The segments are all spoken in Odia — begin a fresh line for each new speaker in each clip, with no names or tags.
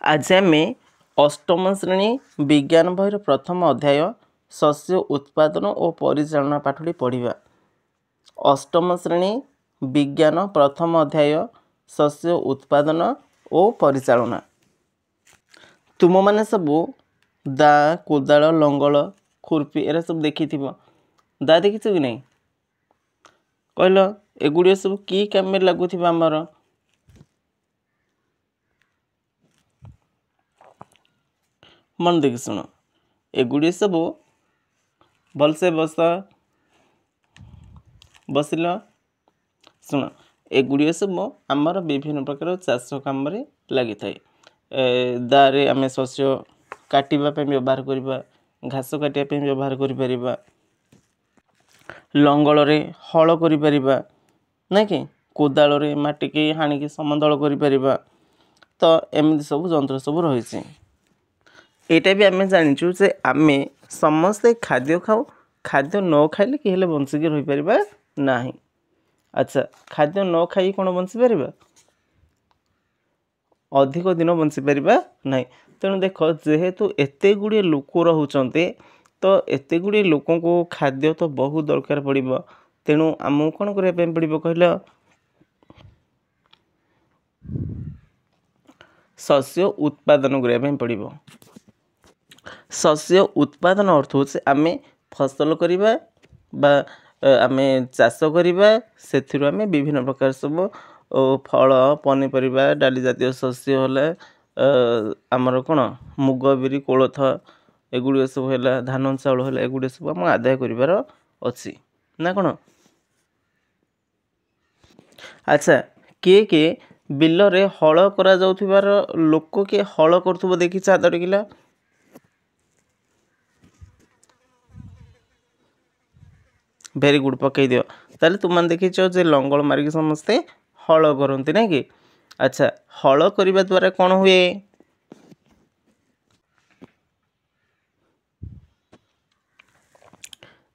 आज आम अष्टम श्रेणी विज्ञान बहिर प्रथम अध्याय शस्य उत्पादन और परिचालना पाठटी पढ़ा। अष्टम श्रेणी विज्ञान प्रथम अध्याय शस्य उत्पादन और परिचालना। तुम माने सबू दा कोदाल लंगल खुरपी एरा सब देखी दा देखी कि नहीं कहल एगुड़िया सब कि काम लगुवा आमर मन देखी शुण एगुड़िए सब भलसे बसिल शुण एगुड़िए सब आमर विभिन्न प्रकार चाष कम लगी था। दारे आम शस्य काटापी व्यवहार करवा, घास काटापी व्यवहार कर लंगल हल कर ना कि कोदाल माटी की हाणिकी समतल कर तो एमती सब जंत्र सब रही। एटा भी आम जाचु जे आम समस्ते खाद्य खाऊ, खाद्य न खाइले कि बंचिकी रही पारिबा नाही। अच्छा खाद्य न खाई कौन बंची पारिबा अधिक दिन बंची पारिबा नाही। तेणु देख जेहेतु एते गुड़िए लोक रोचते तो एते गुड़िए लोक को खाद्य तो बहुत दरकार पड़िबो। तेणु आमको कौन करने पड़िबो कहल शस्य उत्पादन करने पड़िबो। शस्य उत्पादन अर्थ हो आम फसल करवा आम चाष करवा से विभिन्न प्रकार सब फल पनीपरिया डाली जातीय शस्य है आमर कौन मुग बिरी कोलथ एगुड़िया सब है धान चाउल है एगुड़िया सब आम आदाय कर अच्छी ना कौन। अच्छा किए किए बिल रे हल करा जाउथिबार लोक किए हल करथुबो देखि हाथ टेकिला भेरी गुड पकई दियो ताले तुम देखीच जे लंगल मारिक समस्ते हल करती ना कि। अच्छा हल करने द्वारा कौन हुए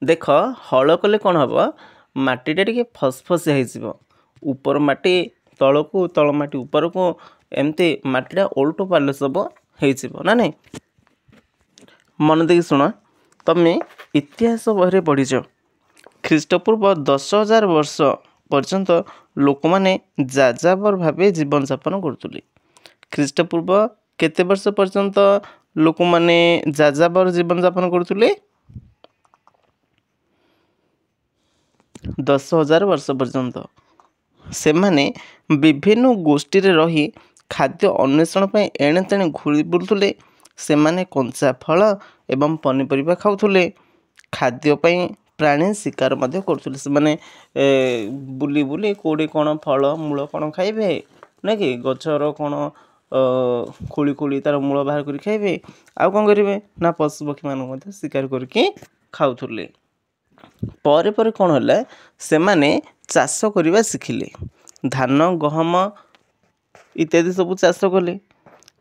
देख हल कले कौन हम माटीटा टे फसफसिया हो ऊपर माटी तल को तल माटी ऊपर को एमती माटीटा ओल्ट पाले सब हो ना नहीं। मन देखी शुण तमें इतिहास बही पढ़ीच ख्रीष्टपूर्व 10,000 वर्ष पर्यंत लोक मैंने जाजाबर भाव जीवन यापन करुले। ख्रीष्टपूर्व केते वर्ष पर्यंत लोक मैंने जाजाबर जीवन यापन करुले 10,000 वर्ष पर्यंत से माने विभिन्न गोष्ठी रे रही खाद्य अन्वेषण पर एणे तेणे घूरी बुलुले। से माने कंचा फल एवं पनीपरिया खाउथुले। खाद्य पई प्राणी शिकार मध्य करथुले। से माने बुली बुली कोड़ी कौन फल मूल कौन खाइबे ना कि गछर कौन खोली खोली तार मूल बाहर कर खाइबे आउ कौन करेंगे ना पशु पक्षी मान शिकार करके खाउथुले। पर पर कौन है से माने चाष करवा शिखिले धान गहम इत्यादि सब चाष कले।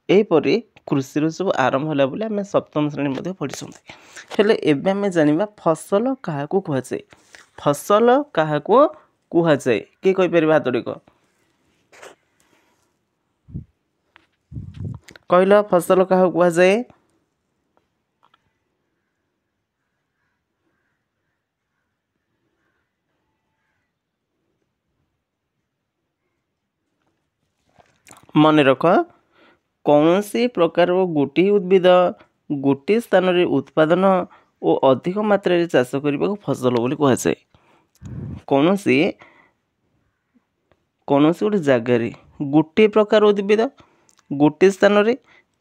यहीपरि कृषि सब आरंभ होला बोली आम सप्तम श्रेणी मध्य पढ़ी हेले एबे आम जानिबा फसल काहाकू कुहाଯାଏ। फसल काहाकू कुहाଯାଏ किए कहि परिबा हाथ टिक कहला फसल काहाकू कुहाଯାଏ। मन रख कौन सी प्रकार गोटे उद्भिद गोटे स्थान रे उत्पादन और अधिक मात्रा रे चाष करने को फसल बोली कहुए। कौन सी गोटे जगार गोटे प्रकार उद्भिद गोटे स्थान रे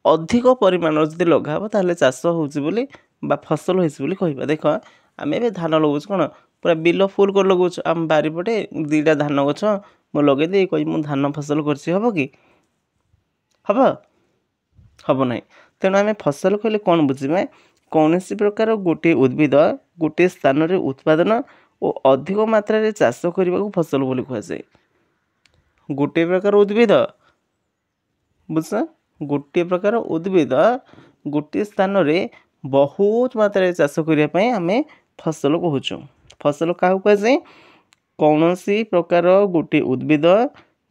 अधिक परिमाण जब लगा ताले चाष होली फसल होली कह। देख आम ए धान लगाऊँ कौन पूरा बिल फुल कर लगाऊँ आम बारीपटे 2टा धान गछ मु लगे दे कह मु धान फसल करछि हबो कि हब हब ना। तेणु आम फसल कहले कौन बुझे कौन सी प्रकार गोटे उद्भिद गोटे स्थान रे उत्पादन और अधिक मात्रा रे चाष करने को फसल बोली कहुए। गोटे प्रकार उद्भिद बुझ गोटे प्रकार उद्भिद गोटे स्थान रे बहुत मात्रा चाष करने आम फसल कहूँ। फसल क्या कहुए कौन सी प्रकार गोटे उद्भिद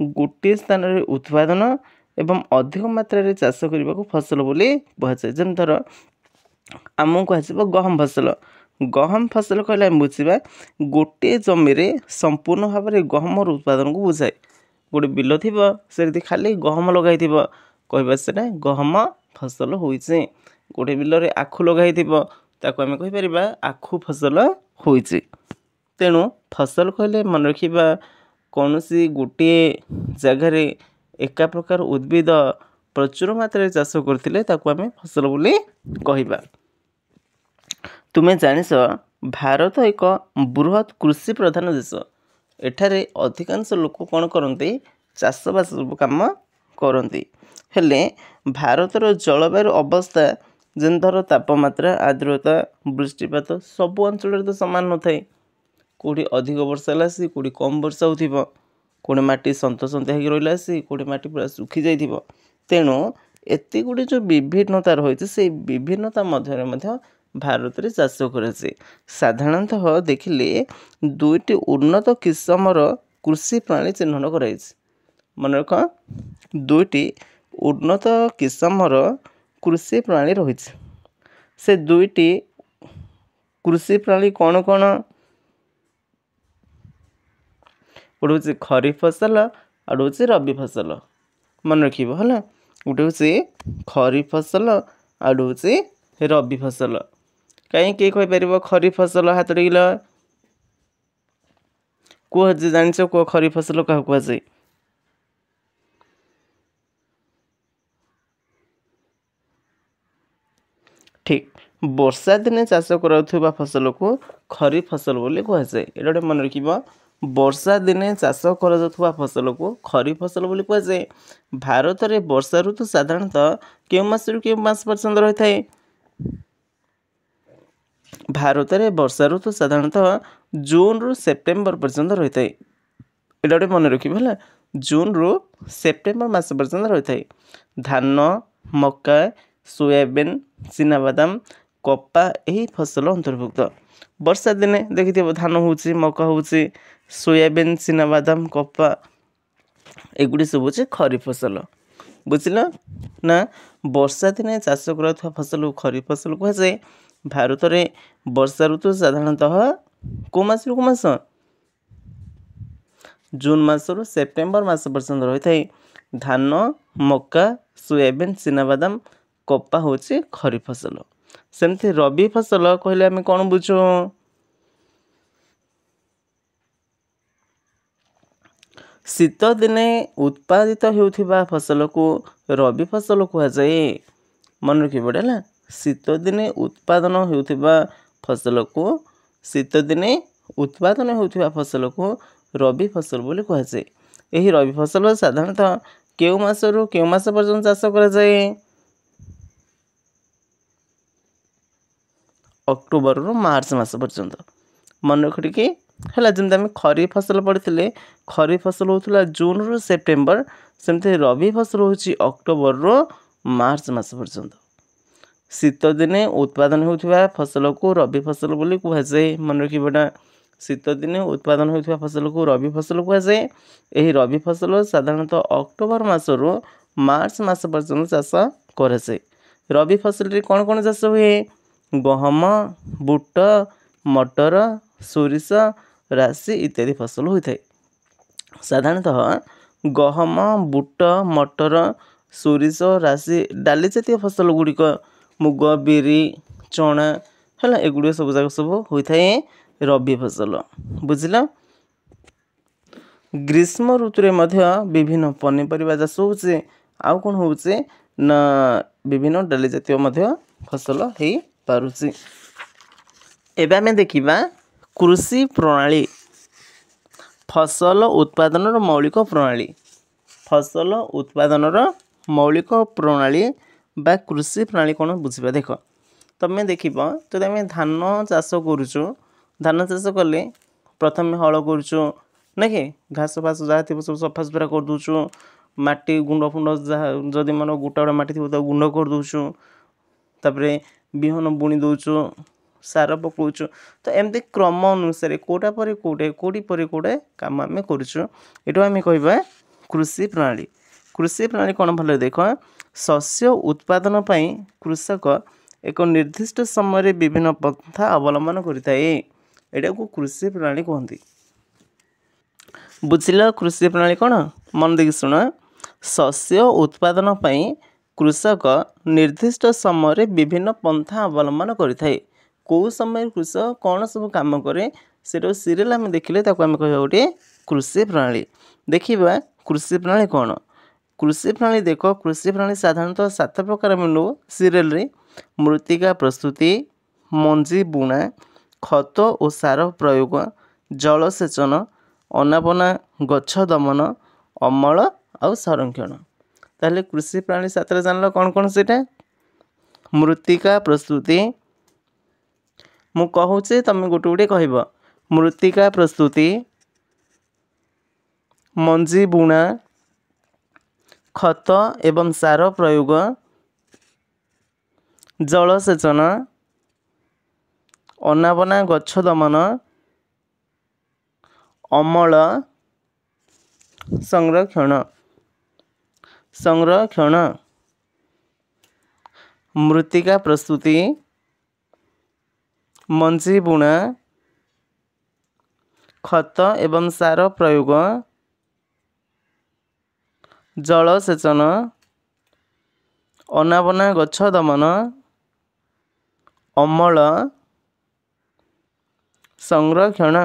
गोटे स्थान रे उत्पादन ଏବଂ ଅଧିକ ମାତ୍ରାରେ ଚାଷ କରିବାକୁ ଫସଲ ବୋଲି କୁହାଯାଏ। ଯେମିତି ଧର ଆମକୁ କୁହାଯିବ ଗହମ ଫସଲ। ଗହମ ଫସଲ କହିଲେ ଆମେ ବୁଝିବା ଗୋଟିଏ ଜମିରେ ସମ୍ପୂର୍ଣ୍ଣ ଭାବରେ ଗହମର ଉତ୍ପାଦନକୁ ବୁଝାଏ। ଗୋଟେ ବିଲ ଥିବ ସେଠି ଖାଲି ଗହମ ଲଗାଇଥିବ, କହିବା ସେଟା ଗହମ ଫସଲ ହୋଇଛି। ଗୋଟେ ବିଲରେ ଆଖୁ ଲଗାଇଥିବ ତାକୁ ଆମେ କହିପାରିବା ଆଖୁ ଫସଲ ହୋଇଛି। ତେଣୁ ଫସଲ କହିଲେ ମନେ ରଖିବା କୌଣସି ଗୋଟିଏ ଜାଗାରେ ଏକା ପ୍ରକାର ଉଦ୍ଭିଦ ପ୍ରଚୁର ମାତ୍ରାରେ ଚାଷ କରିଥିଲେ ତାକୁ ଆମେ ଫସଲ ବୋଲି କହିବା। ତୁମେ ଜାଣିଛ ଭାରତ ଏକ ବୃହତ୍ କୃଷି ପ୍ରଧାନ ଦେଶ। ଏଠାରେ ଅଧିକାଂଶ ଲୋକ କ'ଣ କରନ୍ତି? ଚାଷବାସ ସବୁ କାମ କରନ୍ତି। ହେଲେ ଭାରତର ଜଳବାୟୁର ଅବସ୍ଥା ଯେମିତି ଧର ତାପମାତ୍ରା, ଆର୍ଦ୍ରତା, ବୃଷ୍ଟିପାତ ସବୁ ଅଞ୍ଚଳରେ ତ ସମାନ ନଥାଏ। କେଉଁଠି ଅଧିକ ବର୍ଷା ହେଲା ଆସି କେଉଁଠି କମ୍ ବର୍ଷା ହେଉଥିବ, କେଉଁଠି ମାଟି ସନ୍ତସନ୍ତିଆ ହେଇକି ରହିଲା ଆସି କେଉଁଠି ମାଟି ପୁରା ଶୁଖି ଯାଇଥିବ। ତେଣୁ ଏତେ ଗୁଡ଼ିଏ ଯେଉଁ ବିଭିନ୍ନତା ରହିଛି ସେଇ ବିଭିନ୍ନତା ମଧ୍ୟରେ ମଧ୍ୟ ଭାରତରେ ଚାଷ କରାଯାଏ। ସାଧାରଣତଃ ଦେଖିଲେ 2ଟି ଉନ୍ନତ କିସମର କୃଷି ପ୍ରଣାଳୀ ଚିହ୍ନଟ କରାଯାଇଛି। ମନେ ରଖ 2ଟି ଉନ୍ନତ କିସମର କୃଷି ପ୍ରଣାଳୀ ରହିଛି। ସେ 2ଟି କୃଷି ପ୍ରଣାଳୀ କ'ଣ କ'ଣ? ଗୋଟେ ହେଉଛି ଖରିଫ ଫସଲ ଆଉ ଗୋଟେ ହେଉଛି ରବି ଫସଲ। ମନେ ରଖିବ ହେଲା, ଗୋଟେ ହେଉଛି ଖରିଫ ଫସଲ ଆଉ ଗୋଟେ ହେଉଛି ରବି ଫସଲ। କାହିଁ କିଏ କହିପାରିବ ଖରିଫ ଫସଲ? ହାତ ଟେକିଲ, କୁହ ଯେ ଜାଣିଛ, କୁହ ଖରିଫ ଫସଲ କାହାକୁ କୁହାଯାଏ? ଠିକ୍, ବର୍ଷା ଦିନେ ଚାଷ କରାଯାଉଥିବା ଫସଲକୁ ଖରିଫ ଫସଲ ବୋଲି କୁହାଯାଏ। ଏଇଟା ଗୋଟେ ମନେ ରଖିବ, ବର୍ଷା ଦିନେ ଚାଷ କରାଯାଉଥିବା ଫସଲକୁ ଖରିଫ ଫସଲ ବୋଲି କୁହାଯାଏ। ଭାରତରେ ବର୍ଷା ଋତୁ ସାଧାରଣତଃ କେଉଁ ମାସରୁ କେଉଁ ମାସ ପର୍ଯ୍ୟନ୍ତ ରହିଥାଏ? ଭାରତରେ ବର୍ଷା ଋତୁ ସାଧାରଣତଃ ଜୁନରୁ ସେପ୍ଟେମ୍ବର ପର୍ଯ୍ୟନ୍ତ ରହିଥାଏ। ଏଇଟା ଗୋଟେ ମନେ ରଖିବ ହେଲା, ଜୁନରୁ ସେପ୍ଟେମ୍ବର ମାସ ପର୍ଯ୍ୟନ୍ତ ରହିଥାଏ। ଧାନ, ମକା, ସୋୟାବିନ୍, ଚିନାବାଦାମ, କପା ଏହି ଫସଲ ଅନ୍ତର୍ଭୁକ୍ତ। ବର୍ଷା ଦିନେ ଦେଖିଥିବ ଧାନ ହେଉଛି, ମକା ହେଉଛି, ସୋୟାବିନ୍, ଚିନାବାଦାମ, କପା ଏଗୁଡ଼ି ସବୁ ହେଉଛି ଖରିଫ ଫସଲ। ବୁଝିଲ ନା? ବର୍ଷା ଦିନେ ଚାଷ କରାଯାଉଥିବା ଫସଲକୁ ଖରିଫ ଫସଲ କୁହାଯାଏ। ଭାରତରେ ବର୍ଷା ଋତୁ ସାଧାରଣତଃ କେଉଁ ମାସରୁ କେଉଁ ମାସ? ଜୁନ ମାସରୁ ସେପ୍ଟେମ୍ବର ମାସ ପର୍ଯ୍ୟନ୍ତ ରହିଥାଏ। ଧାନ, ମକା, ସୋୟାବିନ୍, ଚିନାବାଦାମ, କପା ହେଉଛି ଖରିଫ ଫସଲ। ସେମିତି ରବି ଫସଲ କହିଲେ ଆମେ କ'ଣ ବୁଝୁ? ଶୀତ ଦିନେ ଉତ୍ପାଦିତ ହେଉଥିବା ଫସଲକୁ ରବି ଫସଲ କୁହାଯାଏ। ମନେ ରଖିବ ହେଲା, ଶୀତ ଦିନେ ଉତ୍ପାଦନ ହେଉଥିବା ଫସଲକୁ ରବି ଫସଲ ବୋଲି କୁହାଯାଏ। ଏହି ରବି ଫସଲ ସାଧାରଣତଃ କେଉଁ ମାସରୁ କେଉଁ ମାସ ପର୍ଯ୍ୟନ୍ତ ଚାଷ କରାଯାଏ? ଅକ୍ଟୋବରରୁ ମାର୍ଚ୍ଚ ମାସ ପର୍ଯ୍ୟନ୍ତ। ମନେ ରଖ ଟିକେ ହେଲା, ଯେମିତି ଆମେ ଖରିଫ ଫସଲ ପଢ଼ିଥିଲେ, ଖରିଫ ଫସଲ ହେଉଥିଲା ଜୁନରୁ ସେପ୍ଟେମ୍ବର, ସେମିତି ରବି ଫସଲ ହେଉଛି ଅକ୍ଟୋବରରୁ ମାର୍ଚ୍ଚ ମାସ ପର୍ଯ୍ୟନ୍ତ। ଶୀତ ଦିନେ ଉତ୍ପାଦନ ହେଉଥିବା ଫସଲକୁ ରବି ଫସଲ ବୋଲି କୁହାଯାଏ। ମନେ ରଖିବଟା, ଶୀତ ଦିନେ ଉତ୍ପାଦନ ହେଉଥିବା ଫସଲକୁ ରବି ଫସଲ କୁହାଯାଏ। ଏହି ରବି ଫସଲ ସାଧାରଣତଃ ଅକ୍ଟୋବର ମାସରୁ ମାର୍ଚ୍ଚ ମାସ ପର୍ଯ୍ୟନ୍ତ ଚାଷ କରାଯାଏ। ରବି ଫସଲରେ କ'ଣ କ'ଣ ଚାଷ ହୁଏ? ଗହମ, ବୁଟ, ମଟର, ସୋରିଷ, ରାଶି ଇତ୍ୟାଦି ଫସଲ ହୋଇଥାଏ। ସାଧାରଣତଃ ଗହମ, ବୁଟ, ମଟର, ସୋରିଷ, ରାଶି ଡାଲି ଜାତୀୟ ଫସଲ ଗୁଡ଼ିକ ମୁଗ, ବିରି, ଚଣା ହେଲା, ଏଗୁଡ଼ିକ ସବୁ ଯାକ ସବୁ ହୋଇଥାଏ ରବି ଫସଲ। ବୁଝିଲ? ଗ୍ରୀଷ୍ମ ଋତୁରେ ମଧ୍ୟ ବିଭିନ୍ନ ପନିପରିବା ଚାଷ ହେଉଛି। ଆଉ କ'ଣ ହେଉଛି ନା ବିଭିନ୍ନ ଡାଲି ଜାତୀୟ ମଧ୍ୟ ଫସଲ ହେଇପାରୁଛି। ଏବେ ଆମେ ଦେଖିବା କୃଷି ପ୍ରଣାଳୀ, ଫସଲ ଉତ୍ପାଦନର ମୌଳିକ ପ୍ରଣାଳୀ। ଫସଲ ଉତ୍ପାଦନର ମୌଳିକ ପ୍ରଣାଳୀ ବା କୃଷି ପ୍ରଣାଳୀ କ'ଣ ବୁଝିବା। ଦେଖ, ତୁମେ ଦେଖିବ ଯଦି ଆମେ ଧାନ ଚାଷ କରୁଛୁ, ଧାନ ଚାଷ କଲେ ପ୍ରଥମେ ହଳ କରୁଛୁ, ନାଇଁ କି? ଘାସ ଫାସ ଯାହା ଥିବ ସବୁ ସଫାସୁତୁରା କରିଦେଉଛୁ, ମାଟି ଗୁଣ୍ଡ ଫୁଣ୍ଡ ଯାହା ଯଦି ମାନେ ଗୋଟା ଗୋଟା ମାଟି ଥିବ ତାକୁ ଗୁଣ୍ଡ କରିଦେଉଛୁ, ତାପରେ ବିହନ ବୁଣି ଦେଉଛୁ, ସାର ପକାଉଛୁ। ତ ଏମିତି କ୍ରମ ଅନୁସାରେ କେଉଁଟା ପରେ କେଉଁଟା କାମ ଆମେ କରୁଛୁ। ଏଇଟା ଆମେ କହିବା କୃଷି ପ୍ରଣାଳୀ। कृषि प्रणाली कौन भल देख शस्य उत्पादन पाई कृषक एक निर्दिष्ट समय विभिन्न पंथा अवलंबन करिथाए एटा को कृषि प्रणाली कहती। बुझिल कृषि प्रणाली कौन मन देखि शुण शस्य उत्पादन पाई कृषक निर्दिष्ट समय विभिन्न पंथा अवलंबन करिथाए कौ समय कृषक कौन सब काम करे से सीरियल आम देखिले आम कह गोटे कृषि प्रणाली। देखिबा कृषि प्रणाली कौन कृषि प्रणाली देख कृषि प्रणाली साधारणतः 7 प्रकार मिलू सीरियल रे मृत्तिका प्रस्तुति मंजी बुणा खत और सार प्रयोग जलसेचन अनाबना गछ दमन अमल आउ संरक्षण। ताहले कृषि प्रणाली 7 जानल कौन कौन सेटा मृत्तिका प्रस्तुति मु कहूचे तमे गोटे गोटे कहब मृत्तिका प्रस्तुति मंजी बुणा खत एवं सार प्रयोग जलसेचन अनाबना गछ दमन अमल संरक्षण संरक्षण मृत्तिका प्रस्तुति मंजी बुणा खत एवं सार प्रयोग जलसेचन अनाबना गछ दमन अमल संरक्षण।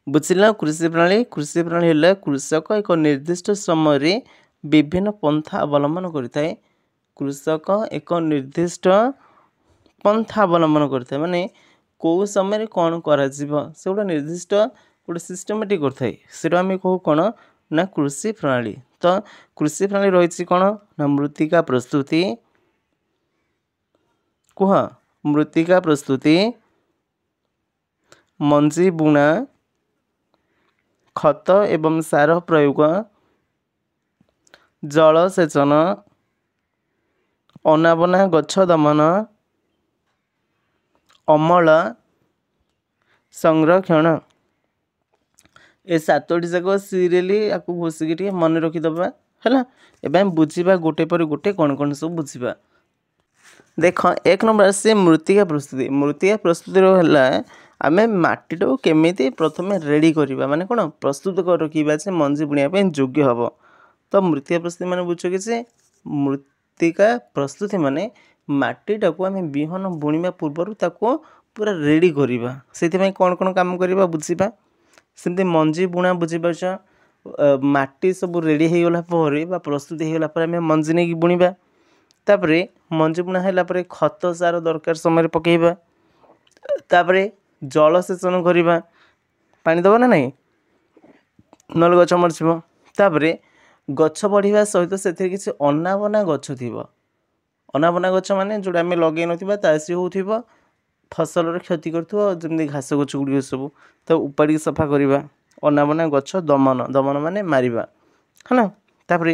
बुझिला कृषि प्रणाली है कृषक एक निर्दिष्ट समय विभिन्न पंथा अवलंबन करिथाए कृषक एक निर्दिष्ट पंथा अवलंबन करता है माने कौ समय कौन करा जीव से गोटे निर्दिष्ट गोटे सिस्टमेटिक करता है आम कहू कौन ना कृषि प्रणाली। तो कृषि प्रणाली रही कौन ना मृत्तिका प्रस्तुति कह मृत्तिका प्रस्तुति मंजी बुणा खत एवं सार प्रयोग जलसेचन अनाबना गछ दमन अमल संरक्षण ए 7टी जाक सीरियली आपको घोषिकी मन रखीदबा है एवं बुझा गोटे पर गोटे कौन कौन सब बुझा। देख 1 नंबर से मृत्तिका प्रस्तुति है आम मटीटा केमी प्रथम रेडी करवा माने कौन प्रस्तुत कर रखा से मंजी बुणा योग्य हम। तो मृत्तिका प्रस्तुति माने बुझ कि मृत्तिका प्रस्तुति माने मटीटा को आम विहन बुणवा पूर्वर ताको पूरा रेडी करवा से कौन कौन काम करवा बुझा सेमती मंजी बुणा बुझीपार माटी सब रेडी हो गला प्रस्तुति होगा आम मंजी नहीं बुणवा तापर मंजी बुणा है खत सार दरकार समय पकेबा तापर जलसेचन करवा पानी दबा ना नहीं नल गछ मरजिव तापर गछ बढ़िया सहित से किसी अनाबना गछ थी अनाबना गछ माने जोड़ा आम लगे नासी हो फसल क्षति करमती घास गछ गुड़ सब तो उपाड़ी सफा करवा अनाबना गछ दमन दमन माने मारिबा है ना। तापर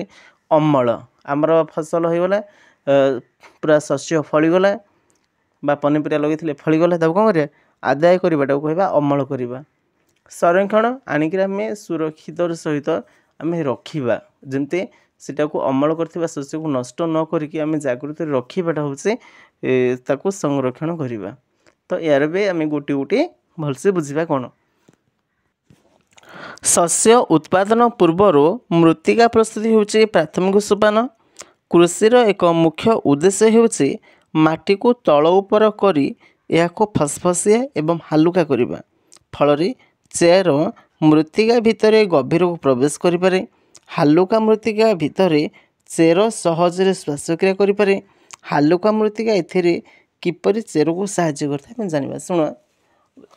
अमल आमर फसल होगला पूरा शस्य फलीगला पनीपरिया लगे फलीगला कौन कर आदाय करवाटा कहवा अमल करवा। संरक्षण आनिक आम सुरक्षित सहित आम रखा जमती सेटा को अमल करथिबा शस्य को नष्ट न करिकि आम जागृत रखिबाटा होचे ताको संरक्षण करवा। तो यार भी आम गोटे गोटे भलसे बुझा कौन शस्य उत्पादन पूर्वर मृत्तिका प्रस्तुति होचे प्राथमिक सोपान। कृषिर एक मुख्य उद्देश्य होचे माटी को तल उपर करी याको फसफसिया एवं हालुका करवा फल चेयर मृत्तिका भितर गभीर को प्रवेश करें हालुका मृत्तिका भितर चेर सहजरे श्वासक्रिया करें हालुका मृत्तिका एथिरे किपरि चेर को साहाय्य करता जाना। शुण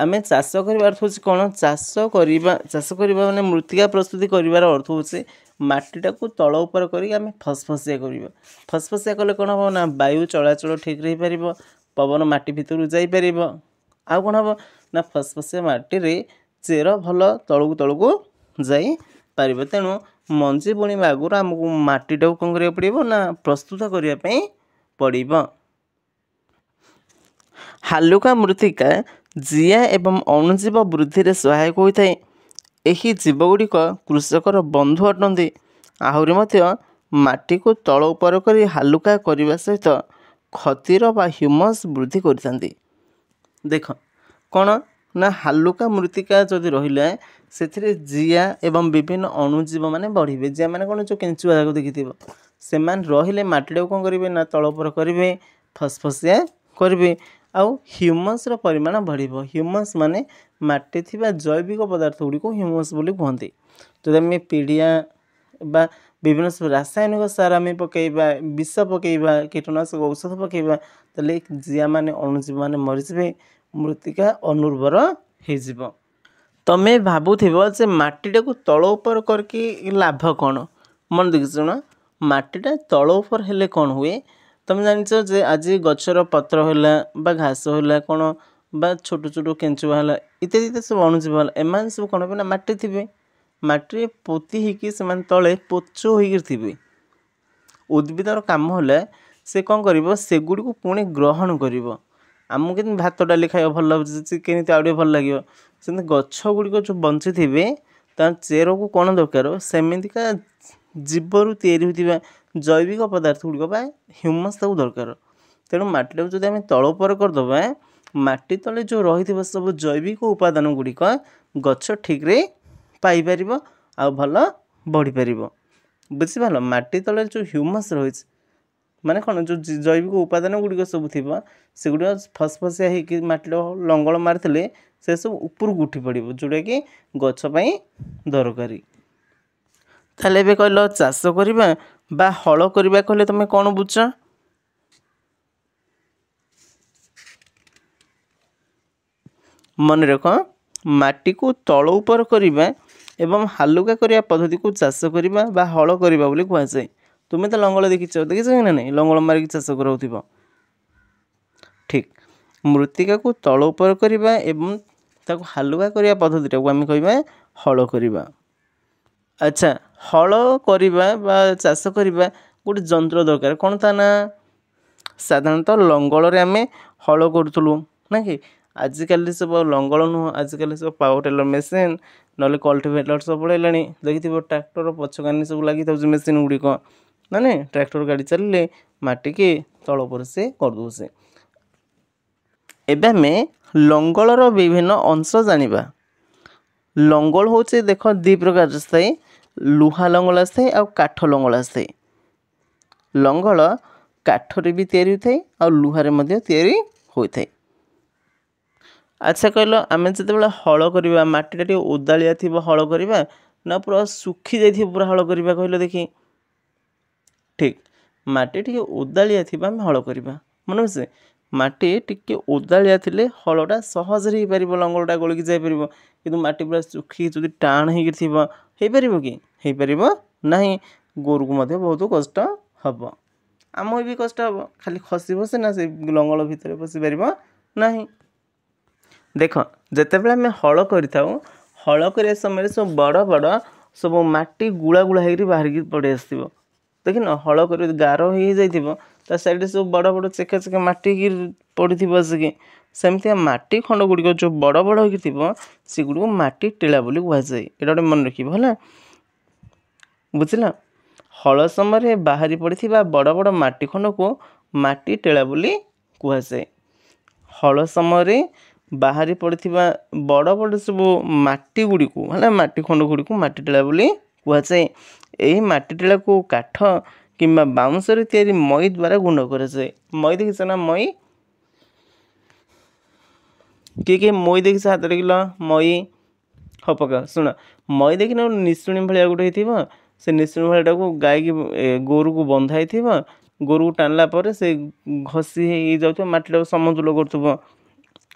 आम चाष कर अर्थ हूँ कौन चाष करवा माने मृत्तिका प्रस्तुति कर अर्थ हूँ माटीटा को तल उपर करें फसफसिया करवा फसफसिया कले कौन हम ना वायु चलाचल ठीक रही पार पवन माटी भितर जापर आउ कौन हम ना फसफसिया माटी चेर भल तलू जापर तेणु मंजी बुणवा आगुरी आमको माटीटा कौन करा पड़ो ना प्रस्तुत करने पड़ो। हालुका मृत्तिका जिया एवं अणुजीव वृद्धि में सहायक होता है ଏହି ଜୀବଗୁଡ଼ିକ କୃଷକର ବନ୍ଧୁ ଅଟନ୍ତି। ଆହୁରି ମଧ୍ୟ ମାଟିକୁ ତଳ ଉପର କରି ହାଲୁକା କରିବା ସହିତ ଖତିର ବା ହ୍ୟୁମସ୍ ବୃଦ୍ଧି କରିଥାନ୍ତି। ଦେଖ କ'ଣ ନା ହାଲୁକା ମୃତ୍ତିକା ଯଦି ରହିଲା ସେଥିରେ ଜିଆ ଏବଂ ବିଭିନ୍ନ ଅଣୁଜୀବ ମାନେ ବଢ଼ିବେ। ଜିଆ ମାନେ କ'ଣ ଯେଉଁ କେଞ୍ଚୁଆ ଯାକୁ ଦେଖିଥିବ, ସେମାନେ ରହିଲେ ମାଟିଟାକୁ କ'ଣ କରିବେ ନା ତଳ ଉପର କରିବେ, ଫସଫସିଆ କରିବେ ଆଉ ହ୍ୟୁମସ୍ର ପରିମାଣ ବଢ଼ିବ। ହ୍ୟୁମସ୍ ମାନେ ମାଟି ଥିବା ଜୈବିକ ପଦାର୍ଥ ଗୁଡ଼ିକୁ ହ୍ୟୁମସ୍ ବୋଲି କୁହନ୍ତି। ଯଦି ଆମେ ପିଡ଼ିଆ ବା ବିଭିନ୍ନ ସବୁ ରାସାୟନିକ ସାର ଆମେ ପକାଇବା, ବିଷ ପକାଇବା, କୀଟନାଶକ ଔଷଧ ପକାଇବା, ତାହେଲେ ଜିଆ ମାନେ ଅଣୁଜୀବ ମାନେ ମରିଯିବେ, ମୃତ୍ତିକା ଅନୁର୍ବର ହେଇଯିବ। ତମେ ଭାବୁଥିବ ଯେ ମାଟିଟାକୁ ତଳ ଉପର କରିକି ଲାଭ କ'ଣ? ମନେ ଦେଖି ଶୁଣ, ମାଟିଟା ତଳ ଉପର ହେଲେ କ'ଣ ହୁଏ? ତମେ ଜାଣିଛ ଯେ ଆଜି ଗଛର ପତ୍ର ହେଲା ବା ଘାସ ହେଲା କ'ଣ ବା ଛୋଟ ଛୋଟ କେଞ୍ଚୁଆ ହେଲା ଇତ୍ୟାଦି ଇତ୍ୟାଦି ସବୁ ଅଣୁଜୀବ ହେଲା, ଏମାନେ ସବୁ କ'ଣ ହେବେ ନା ମାଟି ଥିବେ, ମାଟିରେ ପୋତି ହେଇକି ସେମାନେ ତଳେ ପୋଚ ହୋଇକି ଥିବେ। ଉଦ୍ଭିଦର କାମ ହେଲା ସେ କ'ଣ କରିବ, ସେଗୁଡ଼ିକୁ ପୁଣି ଗ୍ରହଣ କରିବ। ଆମକୁ କେମିତି ଭାତ ଡାଲି ଖାଇବା ଭଲ ଲାଗୁଛି, ଚିକେନ୍ ଆଉ ଟିକେ ଭଲ ଲାଗିବ, ସେମିତି ଗଛ ଗୁଡ଼ିକ ଯେଉଁ ବଞ୍ଚିଥିବେ ତା ଚେରକୁ କ'ଣ ଦରକାର, ସେମିତିକା ଜୀବରୁ ତିଆରି ହୋଇଥିବା ଜୈବିକ ପଦାର୍ଥ ଗୁଡ଼ିକ ବା ହ୍ୟୁମସ୍ ତାକୁ ଦରକାର। ତେଣୁ ମାଟିଟାକୁ ଯଦି ଆମେ ତଳ ଉପର କରିଦେବା, ମାଟି ତଳେ ଯେଉଁ ରହିଥିବା ସବୁ ଜୈବିକ ଉପାଦାନ ଗୁଡ଼ିକ ଗଛ ଠିକ୍ରେ ପାଇପାରିବ ଆଉ ଭଲ ବଢ଼ିପାରିବ। ବୁଝିପାରିଲ? ମାଟି ତଳେ ଯେଉଁ ହ୍ୟୁମସ୍ ରହିଛି ମାନେ କ'ଣ, ଯେଉଁ ଜୈବିକ ଉପାଦାନ ଗୁଡ଼ିକ ସବୁ ଥିବ ସେଗୁଡ଼ିକ ଫସଫସିଆ ହେଇକି ମାଟିର ଲଙ୍ଗଳ ମାରିଥିଲେ ସେସବୁ ଉପରକୁ ଉଠି ପଡ଼ିବ, ଯେଉଁଟାକି ଗଛ ପାଇଁ ଦରକାରୀ। ତାହେଲେ ଏବେ କହିଲ ଚାଷ କରିବା ବା ହଳ କରିବା କହିଲେ ତୁମେ କ'ଣ ବୁଝ? ମନେ ରଖ, ମାଟିକୁ ତଳ ଉପର କରିବା ଏବଂ ହାଲୁକା କରିବା ପଦ୍ଧତିକୁ ଚାଷ କରିବା ବା ହଳ କରିବା ବୋଲି କୁହାଯାଏ। ତୁମେ ତ ଲଙ୍ଗଳ ଦେଖିଛ କି ନା ନାହିଁ? ଲଙ୍ଗଳ ମାରିକି ଚାଷ କରାଉଥିବ। ଠିକ୍, ମୃତ୍ତିକାକୁ ତଳ ଉପର କରିବା ଏବଂ ତାକୁ ହାଲୁକା କରିବା ପଦ୍ଧତିଟାକୁ ଆମେ କହିବା ହଳ କରିବା। ଆଚ୍ଛା, ହଳ କରିବା ବା ଚାଷ କରିବା ଗୋଟେ ଯନ୍ତ୍ର ଦରକାର, କ'ଣ ତା ନା? ସାଧାରଣତଃ ଲଙ୍ଗଳରେ ଆମେ ହଳ କରୁଥିଲୁ ନା କି? ଆଜିକାଲି ସବୁ ଲଙ୍ଗଳ ନୁହଁ, ଆଜିକାଲି ସବୁ ପାୱାର ଟିଲର ମେସିନ୍ ନହେଲେ କଲ୍ଟିଭେଟର ସବୁ ପଳେଇଲାଣି। ଦେଖିଥିବ ଟ୍ରାକ୍ଟର ପଛକାନି ସବୁ ଲାଗିଥାଉଛି ମେସିନ୍ ଗୁଡ଼ିକ, ମାନେ ଟ୍ରାକ୍ଟର ଗାଡ଼ି ଚାଲିଲେ ମାଟିକି ତଳ ଉପରେ ସେ କରିଦେଉଛି। ଏବେ ଆମେ ଲଙ୍ଗଳର ବିଭିନ୍ନ ଅଂଶ ଜାଣିବା। ଲଙ୍ଗଳ ହେଉଛି ଦେଖ ଦୁଇ ପ୍ରକାର ଆସିଥାଏ, ଲୁହା ଲଙ୍ଗଳ ଆସିଥାଏ ଆଉ କାଠ ଲଙ୍ଗଳ ଆସିଥାଏ। ଲଙ୍ଗଳ କାଠରେ ବି ତିଆରି ହୋଇଥାଏ ଆଉ ଲୁହାରେ ମଧ୍ୟ ତିଆରି ହୋଇଥାଏ। ଆଚ୍ଛା କହିଲ, ଆମେ ଯେତେବେଳେ ହଳ କରିବା ମାଟିଟା ଟିକେ ଓଦାଳିଆ ଥିବ ହଳ କରିବା ନା ପୁରା ଶୁଖି ଯାଇଥିବ ପୁରା ହଳ କରିବା କହିଲ ଦେଖି? ଠିକ୍, ମାଟି ଟିକେ ଓଦାଳିଆ ଥିବା ଆମେ ହଳ କରିବା। ମନେ ଅଛି, ମାଟି ଟିକେ ଓଦାଳିଆ ଥିଲେ ହଳଟା ସହଜରେ ହେଇପାରିବ, ଲଙ୍ଗଳଟା ଗଳିକି ଯାଇପାରିବ। କିନ୍ତୁ ମାଟି ପୁରା ଶୁଖି ଯଦି ଟାଣ ହେଇକି ଥିବ ହେଇପାରିବ କି? ହେଇପାରିବ ନାହିଁ। ଗୋରୁକୁ ମଧ୍ୟ ବହୁତ କଷ୍ଟ ହେବ, ଆମକୁ ବି କଷ୍ଟ ହେବ। ଖାଲି ଖସିବ ସିନା, ସେ ଲଙ୍ଗଳ ଭିତରେ ପଶିପାରିବ ନାହିଁ। ଦେଖ, ଯେତେବେଳେ ଆମେ ହଳ କରିଥାଉ, ହଳ କରିବା ସମୟରେ ସବୁ ବଡ଼ ବଡ଼ ସବୁ ମାଟି ଗୁଳା ଗୁଳା ହେଇକି ବାହାରିକି ପଳେଇ ଆସିଥିବ। ଦେଖିନ, ହଳ କରି ଗାର ହେଇଯାଇଥିବ ତା ସାଇଡ଼୍ରେ ସବୁ ବଡ଼ ବଡ଼ ଚେକା ଚେକା ମାଟି ପଡ଼ିଥିବ ଆସିକି। ସେମିତିଆ ମାଟି ଖଣ୍ଡ ଗୁଡ଼ିକ ଯେଉଁ ବଡ଼ ବଡ଼ ହେଇକି ଥିବ ସେଗୁଡ଼ିକୁ ମାଟି ଟିଳା ବୋଲି କୁହାଯାଏ। ଏଇଟା ଗୋଟେ ମନେ ରଖିବ ହେଲା, ବୁଝିଲ? ହଳ ସମୟରେ ବାହାରି ପଡ଼ିଥିବା ବଡ଼ ବଡ଼ ମାଟି ଖଣ୍ଡକୁ ମାଟି ଟିଳା ବୋଲି କୁହାଯାଏ। ହଳ ସମୟରେ ବାହାରି ପଡ଼ିଥିବା ବଡ଼ ବଡ଼ ସବୁ ମାଟି ଗୁଡ଼ିକୁ ହେଲା, ମାଟି ଖଣ୍ଡ ଗୁଡ଼ିକୁ ମାଟି ଟିଳା ବୋଲି କୁହାଯାଏ। ଏହି ମାଟି ଟିଳାକୁ କାଠ କିମ୍ବା ବାଉଁଶରେ ତିଆରି ମଇ ଦ୍ୱାରା ଗୁଣ୍ଡ କରାଯାଏ। ମଇ ଦେଖିଛ ନା? ମଇ କିଏ କିଏ ମଇ ଦେଖିଛ? ହାତ ଦେଖିଲ ମଇ। ହଉ ପକା ଶୁଣ, ମଇ ଦେଖିନ ନିଶୁଣି ଭଳିଆ ଗୋଟେ ହେଇଥିବ, ସେ ନିଶୁଣି ଭଳିଆଟାକୁ ଗାଈକି ଗୋରୁକୁ ବନ୍ଧା ହେଇଥିବ, ଗୋରୁକୁ ଟାଣିଲା ପରେ ସେ ଘଷି ହେଇଯାଉଥିବ, ମାଟିଟାକୁ ସମତୁଲ କରୁଥିବ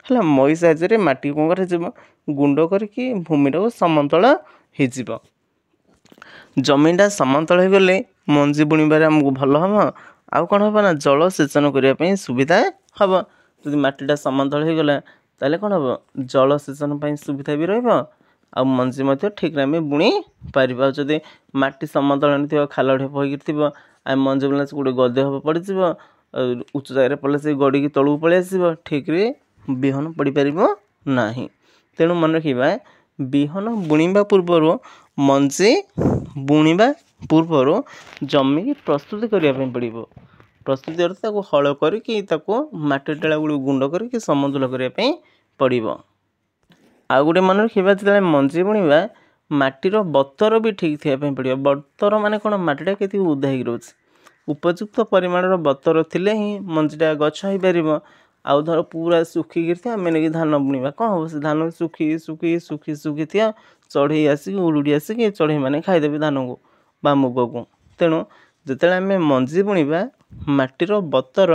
ହେଲା। ମଇ ସାହାଯ୍ୟରେ ମାଟି କ'ଣ କରାଯିବ? ଗୁଣ୍ଡ କରିକି ଭୂମିଟାକୁ ସମତଳ ହେଇଯିବ। ଜମିଟା ସମତଳ ହେଇଗଲେ ମଞ୍ଜି ବୁଣିବାରେ ଆମକୁ ଭଲ ହେବ। ଆଉ କ'ଣ ହେବ ନା, ଜଳସେଚନ କରିବା ପାଇଁ ସୁବିଧା ହେବ। ଯଦି ମାଟିଟା ସମତଳ ହେଇଗଲା ତାହେଲେ କ'ଣ ହେବ? ଜଳସେଚନ ପାଇଁ ସୁବିଧା ବି ରହିବ ଆଉ ମଞ୍ଜି ମଧ୍ୟ ଠିକ୍ରେ ଆମେ ବୁଣି ପାରିବା। ଆଉ ଯଦି ମାଟି ସମତଳ ନଥିବ, ଖାଲ ଢେପ ହେଇକି ଥିବ, ଆମେ ମଞ୍ଜି ବୁଣିଲେ ସେ ଗୋଟେ ଗଦେ ହେବ ପଡ଼ିଯିବ, ଉଚ୍ଚ ଜାଗାରେ ପଡ଼ିଲେ ସେ ଗଡ଼ିକି ତଳକୁ ପଳେଇ ଆସିବ, ଠିକ୍ରେ ବିହନ ପଡ଼ିପାରିବ ନାହିଁ। ତେଣୁ ମନେ ରଖିବା, ବିହନ ବୁଣିବା ପୂର୍ବରୁ ମଞ୍ଜି ବୁଣିବା ପୂର୍ବରୁ ଜମିକି ପ୍ରସ୍ତୁତି କରିବା ପାଇଁ ପଡ଼ିବ। ପ୍ରସ୍ତୁତି ଅର୍ଥ ତାକୁ ହଳ କରିକି ତାକୁ ମାଟି ଡେଳା ଗୁଡ଼ିକୁ ଗୁଣ୍ଡ କରିକି ସମତୁଲ କରିବା ପାଇଁ ପଡ଼ିବ। ଆଉ ଗୋଟେ ମନେ ରଖିବା, ଯେତେବେଳେ ମଞ୍ଜି ବୁଣିବା ମାଟିର ବତର ବି ଠିକ୍ ଥିବା ପାଇଁ ପଡ଼ିବ। ବତର ମାନେ କ'ଣ? ମାଟିଟା କେତିକି ଓଦା ହେଇକି ରହୁଛି। ଉପଯୁକ୍ତ ପରିମାଣର ବତର ଥିଲେ ହିଁ ମଞ୍ଜିଟା ଗଛ ହେଇପାରିବ। ଆଉ ଧର ପୁରା ଶୁଖିକିରି ଥିବ, ଆମେ ନେଇକି ଧାନ ବୁଣିବା, କ'ଣ ହେବ? ସେ ଧାନ ଶୁଖି ଥିବ, ଚଢ଼େଇ ଆସିକି ଉଲୁଡ଼ି ଆସିକି ଚଢ଼େଇ ମାନେ ଖାଇଦେବେ ଧାନକୁ ବା ମୁଗକୁ। ତେଣୁ ଯେତେବେଳେ ଆମେ ମଞ୍ଜି ବୁଣିବା ମାଟିର ବତର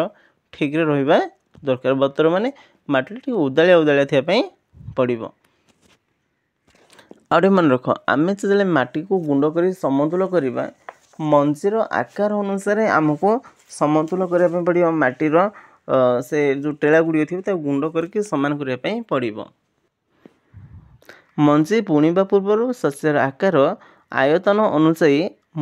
ଠିକ୍ରେ ରହିବା ଦରକାର। ବତର ମାନେ ମାଟିଟା ଟିକେ ଓଦାଳିଆ ଥିବା ପାଇଁ ପଡ଼ିବ। ଆଉ ଟିକେ ମନେ ରଖ, ଆମେ ଯେତେବେଳେ ମାଟିକୁ ଗୁଣ୍ଡ କରି ସମତୁଲ କରିବା, ମଞ୍ଜିର ଆକାର ଅନୁସାରେ ଆମକୁ ସମତୁଲ କରିବା ପାଇଁ ପଡ଼ିବ। ମାଟିର ସେ ଯେଉଁ ଟେଳା ଗୁଡ଼ିକ ଥିବ ତାକୁ ଗୁଣ୍ଡ କରିକି ସମାନ କରିବା ପାଇଁ ପଡ଼ିବ। ମଞ୍ଜି ବୁଣିବା ପୂର୍ବରୁ ଶସ୍ୟର ଆକାର ଆୟତନ ଅନୁଯାୟୀ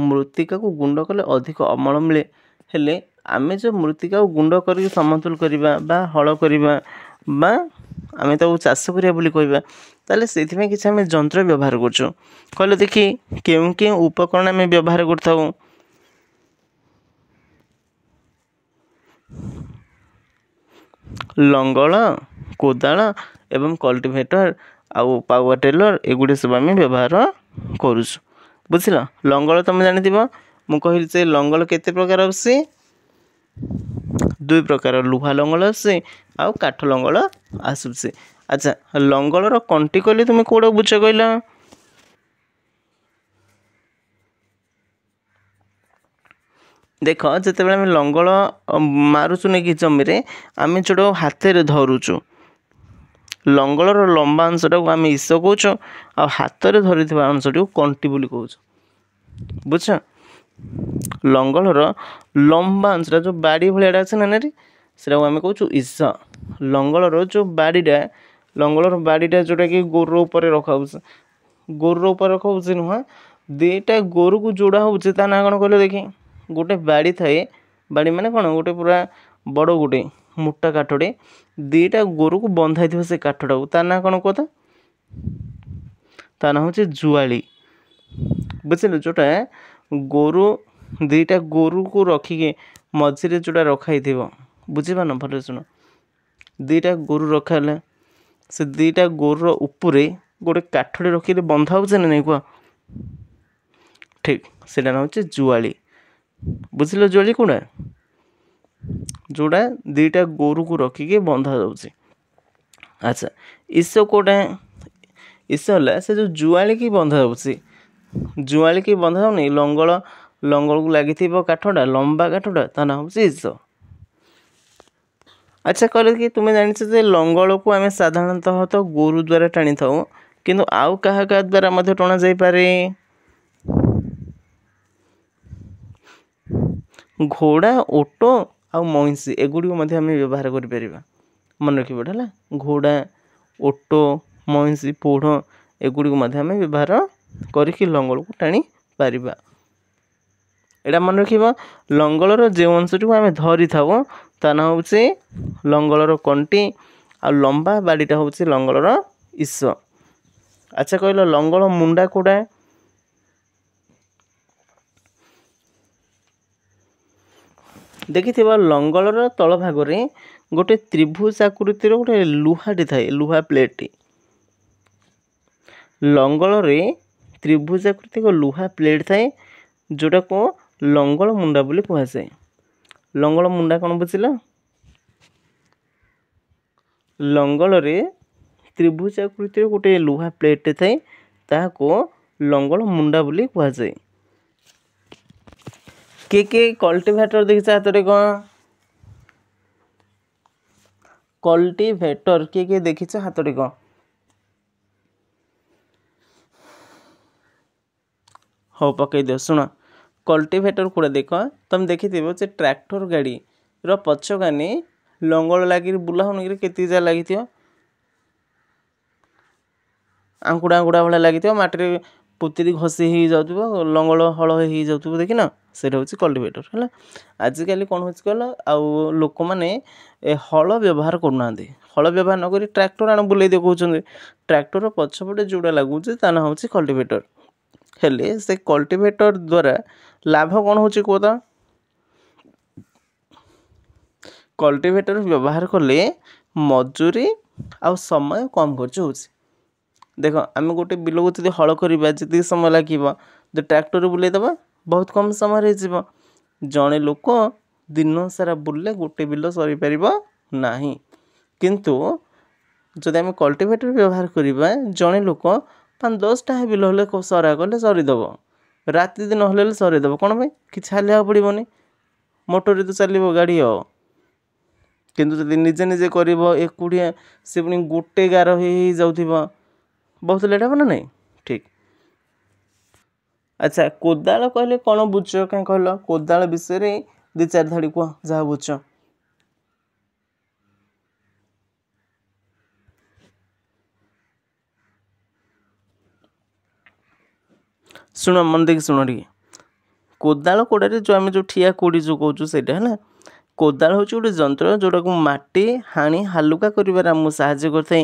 ମୃତ୍ତିକାକୁ ଗୁଣ୍ଡ କଲେ ଅଧିକ ଅମଳ ମିଳେ। ହେଲେ ଆମେ ଯେଉଁ ମୃତ୍ତିକାକୁ ଗୁଣ୍ଡ କରିକି ସମତୁଲ କରିବା ବା ହଳ କରିବା ବା ଆମେ ତାକୁ ଚାଷ କରିବା ବୋଲି କହିବା, ତାହେଲେ ସେଇଥିପାଇଁ କିଛି ଆମେ ଯନ୍ତ୍ର ବ୍ୟବହାର କରୁଛୁ। କହିଲେ ଦେଖି, କେଉଁ କେଉଁ ଉପକରଣ ଆମେ ବ୍ୟବହାର କରିଥାଉ? ଲଙ୍ଗଳ, କୋଦାଳ ଏବଂ କଲ୍ଟିଭେଟର ଆଉ ପାୱାର ଟିଲର, ଏଗୁଡ଼ିକ ସବୁ ଆମେ ବ୍ୟବହାର କରୁଛୁ। ବୁଝିଲ? ଲଙ୍ଗଳ ତୁମେ ଜାଣିଥିବ, ମୁଁ କହିଲି ଯେ ଲଙ୍ଗଳ କେତେ ପ୍ରକାର ଆସୁଛି? 2 ପ୍ରକାର, ଲୁହା ଲଙ୍ଗଳ ଆସୁଛି ଆଉ କାଠ ଲଙ୍ଗଳ ଆସୁଛି। ଆଚ୍ଛା, ଲଙ୍ଗଳର କଣ୍ଟି କହିଲେ ତୁମେ କେଉଁଟା ବୁଝ କହିଲ? ଦେଖ, ଯେତେବେଳେ ଆମେ ଲଙ୍ଗଳ ମାରୁଛୁ ନେଇକି ଜମିରେ, ଆମେ ଯେଉଁଟାକୁ ହାତରେ ଧରୁଛୁ, ଲଙ୍ଗଳର ଲମ୍ବା ଅଂଶଟାକୁ ଆମେ ଇସ କହୁଛୁ, ଆଉ ହାତରେ ଧରିଥିବା ଅଂଶଟିକୁ କଣ୍ଟି ବୋଲି କହୁଛୁ। ବୁଝ? ଲଙ୍ଗଳର ଲମ୍ବା ଅଂଶଟା ଯେଉଁ ବାଡ଼ି ଭଳିଆଟା ଅଛି ନା ନାରୀ, ସେଟାକୁ ଆମେ କହୁଛୁ ଇସ। ଲଙ୍ଗଳର ଯେଉଁ ବାଡ଼ିଟା ଯେଉଁଟାକି ଗୋରୁର ଉପରେ ରଖାହେଉଛି, ନୁହଁ, 2ଟା ଗୋରୁକୁ ଯୋଡ଼ା ହେଉଛି, ତା ନାଁ କ'ଣ କହିଲେ ଦେଖି? ଗୋଟେ ବାଡ଼ି ଥାଏ। ବାଡ଼ି ମାନେ କ'ଣ? ଗୋଟେ ପୁରା ବଡ଼ ଗୋଟେ ମୋଟା କାଠଟେ, 2ଟା ଗୋରୁକୁ ବନ୍ଧା ହେଇଥିବ ସେ କାଠଟାକୁ, ତା ନାଁ କ'ଣ କୁହ ତ? ତା ନାଁ ହେଉଛି ଜୁଆଳି। ବୁଝିଲେ? ଯେଉଁଟା 2ଟା ଗୋରୁକୁ ରଖିକି ମଝିରେ ଯେଉଁଟା ରଖା ହେଇଥିବ, ବୁଝିପାରୁନ? ଭଲ ଶୁଣ, 2ଟା ଗୋରୁ ରଖା ହେଲା, ସେ 2ଟା ଗୋରୁର ଉପରେ ଗୋଟେ କାଠଟେ ରଖିଲେ ବନ୍ଧା ହେଉଛି ନା ନାଇଁ କୁହ? ଠିକ୍, ସେଇଟା ହେଉଛି ଜୁଆଳି। ବୁଝିଲ? ଜୁଆଳି କୋଉଟା? ଯେଉଁଟା 2ଟା ଗୋରୁକୁ ରଖିକି ବନ୍ଧା ଯାଉଛି। ଆଚ୍ଛା, ଇସ କୋଉଟା? ଇସ ହେଲା ସେ ଯେଉଁ ଜୁଆଳିକି ବନ୍ଧା ଯାଉଛି। ଜୁଆଳିକି ବନ୍ଧା ଯାଉନି, ଲଙ୍ଗଳକୁ ଲାଗିଥିବ କାଠଟା, ଲମ୍ବା କାଠଟା, ତା ନାଁ ହେଉଛି ଇସ। ଆଚ୍ଛା, କହିଲେ କି ତୁମେ ଜାଣିଛ ଯେ ଲଙ୍ଗଳକୁ ଆମେ ସାଧାରଣତଃ ଗୋରୁ ଦ୍ୱାରା ଟାଣିଥାଉ, କିନ୍ତୁ ଆଉ କାହା ଦ୍ୱାରା ମଧ୍ୟ ଟଣା ଯାଇପାରେ? ଘୋଡ଼ା, ଓଟ ଆଉ ମଇଁଷି, ଏଗୁଡ଼ିକୁ ମଧ୍ୟ ଆମେ ବ୍ୟବହାର କରିପାରିବା। ମନେ ରଖିବ ହେଲା, ଘୋଡ଼ା, ଓଟ, ମଇଁଷି, ପୋଢ଼, ଏଗୁଡ଼ିକୁ ମଧ୍ୟ ଆମେ ବ୍ୟବହାର କରିକି ଲଙ୍ଗଳକୁ ଟାଣି ପାରିବା। ଏଇଟା ମନେ ରଖିବ। ଲଙ୍ଗଳର ଯେଉଁ ଅଂଶଟିକୁ ଆମେ ଧରିଥାଉ ତା ନାଁ ହେଉଛି ଲଙ୍ଗଳର କଣ୍ଟି, ଆଉ ଲମ୍ବା ବାଡ଼ିଟା ହେଉଛି ଲଙ୍ଗଳର ଇସ। ଆଚ୍ଛା, କହିଲ ଲଙ୍ଗଳ ମୁଣ୍ଡା କୋଉଟା? ଦେଖିଥିବ, ଲଙ୍ଗଳର ତଳ ଭାଗରେ ଗୋଟେ ତ୍ରିଭୁଜ ଆକୃତିର ଗୋଟେ ଲୁହାଟେ ଥାଏ, ଲୁହା ପ୍ଲେଟ୍ଟି। ଲଙ୍ଗଳରେ ତ୍ରିଭୁଜ ଆକୃତିକ ଲୁହା ପ୍ଲେଟ୍ ଥାଏ, ଯେଉଁଟାକୁ ଲଙ୍ଗଳ ମୁଣ୍ଡା ବୋଲି କୁହାଯାଏ। ଲଙ୍ଗଳ ମୁଣ୍ଡା କ'ଣ ବୁଝିଲ? ଲଙ୍ଗଳରେ ତ୍ରିଭୁଜ ଆକୃତିର ଗୋଟେ ଲୁହା ପ୍ଲେଟ୍ଟେ ଥାଏ, ତାହାକୁ ଲଙ୍ଗଳ ମୁଣ୍ଡା ବୋଲି କୁହାଯାଏ। କିଏ କଲ୍ଟିଭେଟର ଦେଖିଛ ହାତରେ କ'ଣ? କଲ୍ଟିଭେଟର କିଏ ଦେଖିଛ ହାତରେ କ'ଣ? ହଉ, ପକେଇ ଦିଅ। ଶୁଣ, କଲ୍ଟିଭେଟର କୋଉଟା ଦେଖ, ତୁମେ ଦେଖିଥିବ ଯେ ଟ୍ରାକ୍ଟର ଗାଡ଼ିର ପଛକାନି ଲଙ୍ଗଳ ଲାଗିକି ବୁଲା ହେଉନିକିରି, କେତିକି ଜାଗା ଲାଗିଥିବ? ଆଙ୍କୁଡ଼ା ଭଳିଆ ଲାଗିଥିବ, ମାଟିରେ ପୋତିରି ଘଷି ହେଇଯାଉଥିବ ଲଙ୍ଗଳ ହଳ ହେଇଯାଉଥିବ ଦେଖିନା ସେଇଟା ହେଉଛି କଲ୍ଟିଭେଟର ହେଲା। ଆଜିକାଲି କ'ଣ ହେଉଛି କହିଲ ଆଉ ଲୋକମାନେ ହଳ ବ୍ୟବହାର କରୁନାହାନ୍ତି। ହଳ ବ୍ୟବହାର ନକରି ଟ୍ରାକ୍ଟର ଆଣ ବୁଲେଇ ଦିଅ କହୁଛନ୍ତି। ଟ୍ରାକ୍ଟର ପଛପଟେ ଯେଉଁଟା ଲାଗୁଛି ତା ନାଁ ହେଉଛି କଲ୍ଟିଭେଟର। ହେଲେ ସେ କଲ୍ଟିଭେଟର ଦ୍ୱାରା ଲାଭ କ'ଣ ହେଉଛି କୁହ ତ? କଲ୍ଟିଭେଟର ବ୍ୟବହାର କଲେ ମଜୁରୀ ଆଉ ସମୟ କମ୍ ଖର୍ଚ୍ଚ ହେଉଛି। ଦେଖ ଆମେ ଗୋଟେ ବିଲକୁ ଯଦି ହଳ କରିବା ଯେତିକି ସମୟ ଲାଗିବ ଯଦି ଟ୍ରାକ୍ଟର ବୁଲେଇ ଦେବା ବହୁତ କମ୍ ସମୟରେ ହେଇଯିବ। ଜଣେ ଲୋକ ଦିନ ସାରା ବୁଲିଲେ ଗୋଟେ ବିଲ ସରିପାରିବ ନାହିଁ। କିନ୍ତୁ ଯଦି ଆମେ କଲ୍ଟିଭେଟର ବ୍ୟବହାର କରିବା ଜଣେ ଲୋକ 5-10ଟା ବିଲ ହେଲେ ସରା କଲେ ସରିଦେବ। ରାତି ଦିନ ହେଲେ ସରିଦେବ। କ'ଣ ପାଇଁ? କିଛି ହାଲିବାକୁ ପଡ଼ିବନି, ମୋଟରରେ ତ ଚାଲିବ ଗାଡ଼ି ଆଉ। କିନ୍ତୁ ଯଦି ନିଜେ ନିଜେ କରିବ ଏକୁଟିଆ ସେ ପୁଣି ଗୋଟେ ଗାର ହେଇଯାଉଥିବ, ବହୁତ ଲେଟ୍ ହେବ ନା ନାହିଁ? ଠିକ୍। ଆଚ୍ଛା, କୋଦାଳ କହିଲେ କ'ଣ ବୁଝୁଛ କାହିଁ କହିଲ? କୋଦାଳ ବିଷୟରେ 2-4 ଧାଡ଼ି କୁହ ଯାହା ବୁଝୁଛ। ଶୁଣ, ମନ ଦେଇକି ଶୁଣ ଟିକେ। କୋଦାଳ କୋଡ଼ାରେ ଆମେ ଯେଉଁ ଠିଆ କୋଡ଼ି ଯେଉଁ କହୁଛୁ ସେଇଟା ହେଲା। କୋଦାଳ ହେଉଛି ଗୋଟେ ଯନ୍ତ୍ର ଯେଉଁଟାକୁ ମାଟି ହାଣି ହାଲୁକା କରିବାରେ ଆମକୁ ସାହାଯ୍ୟ କରିଥାଏ।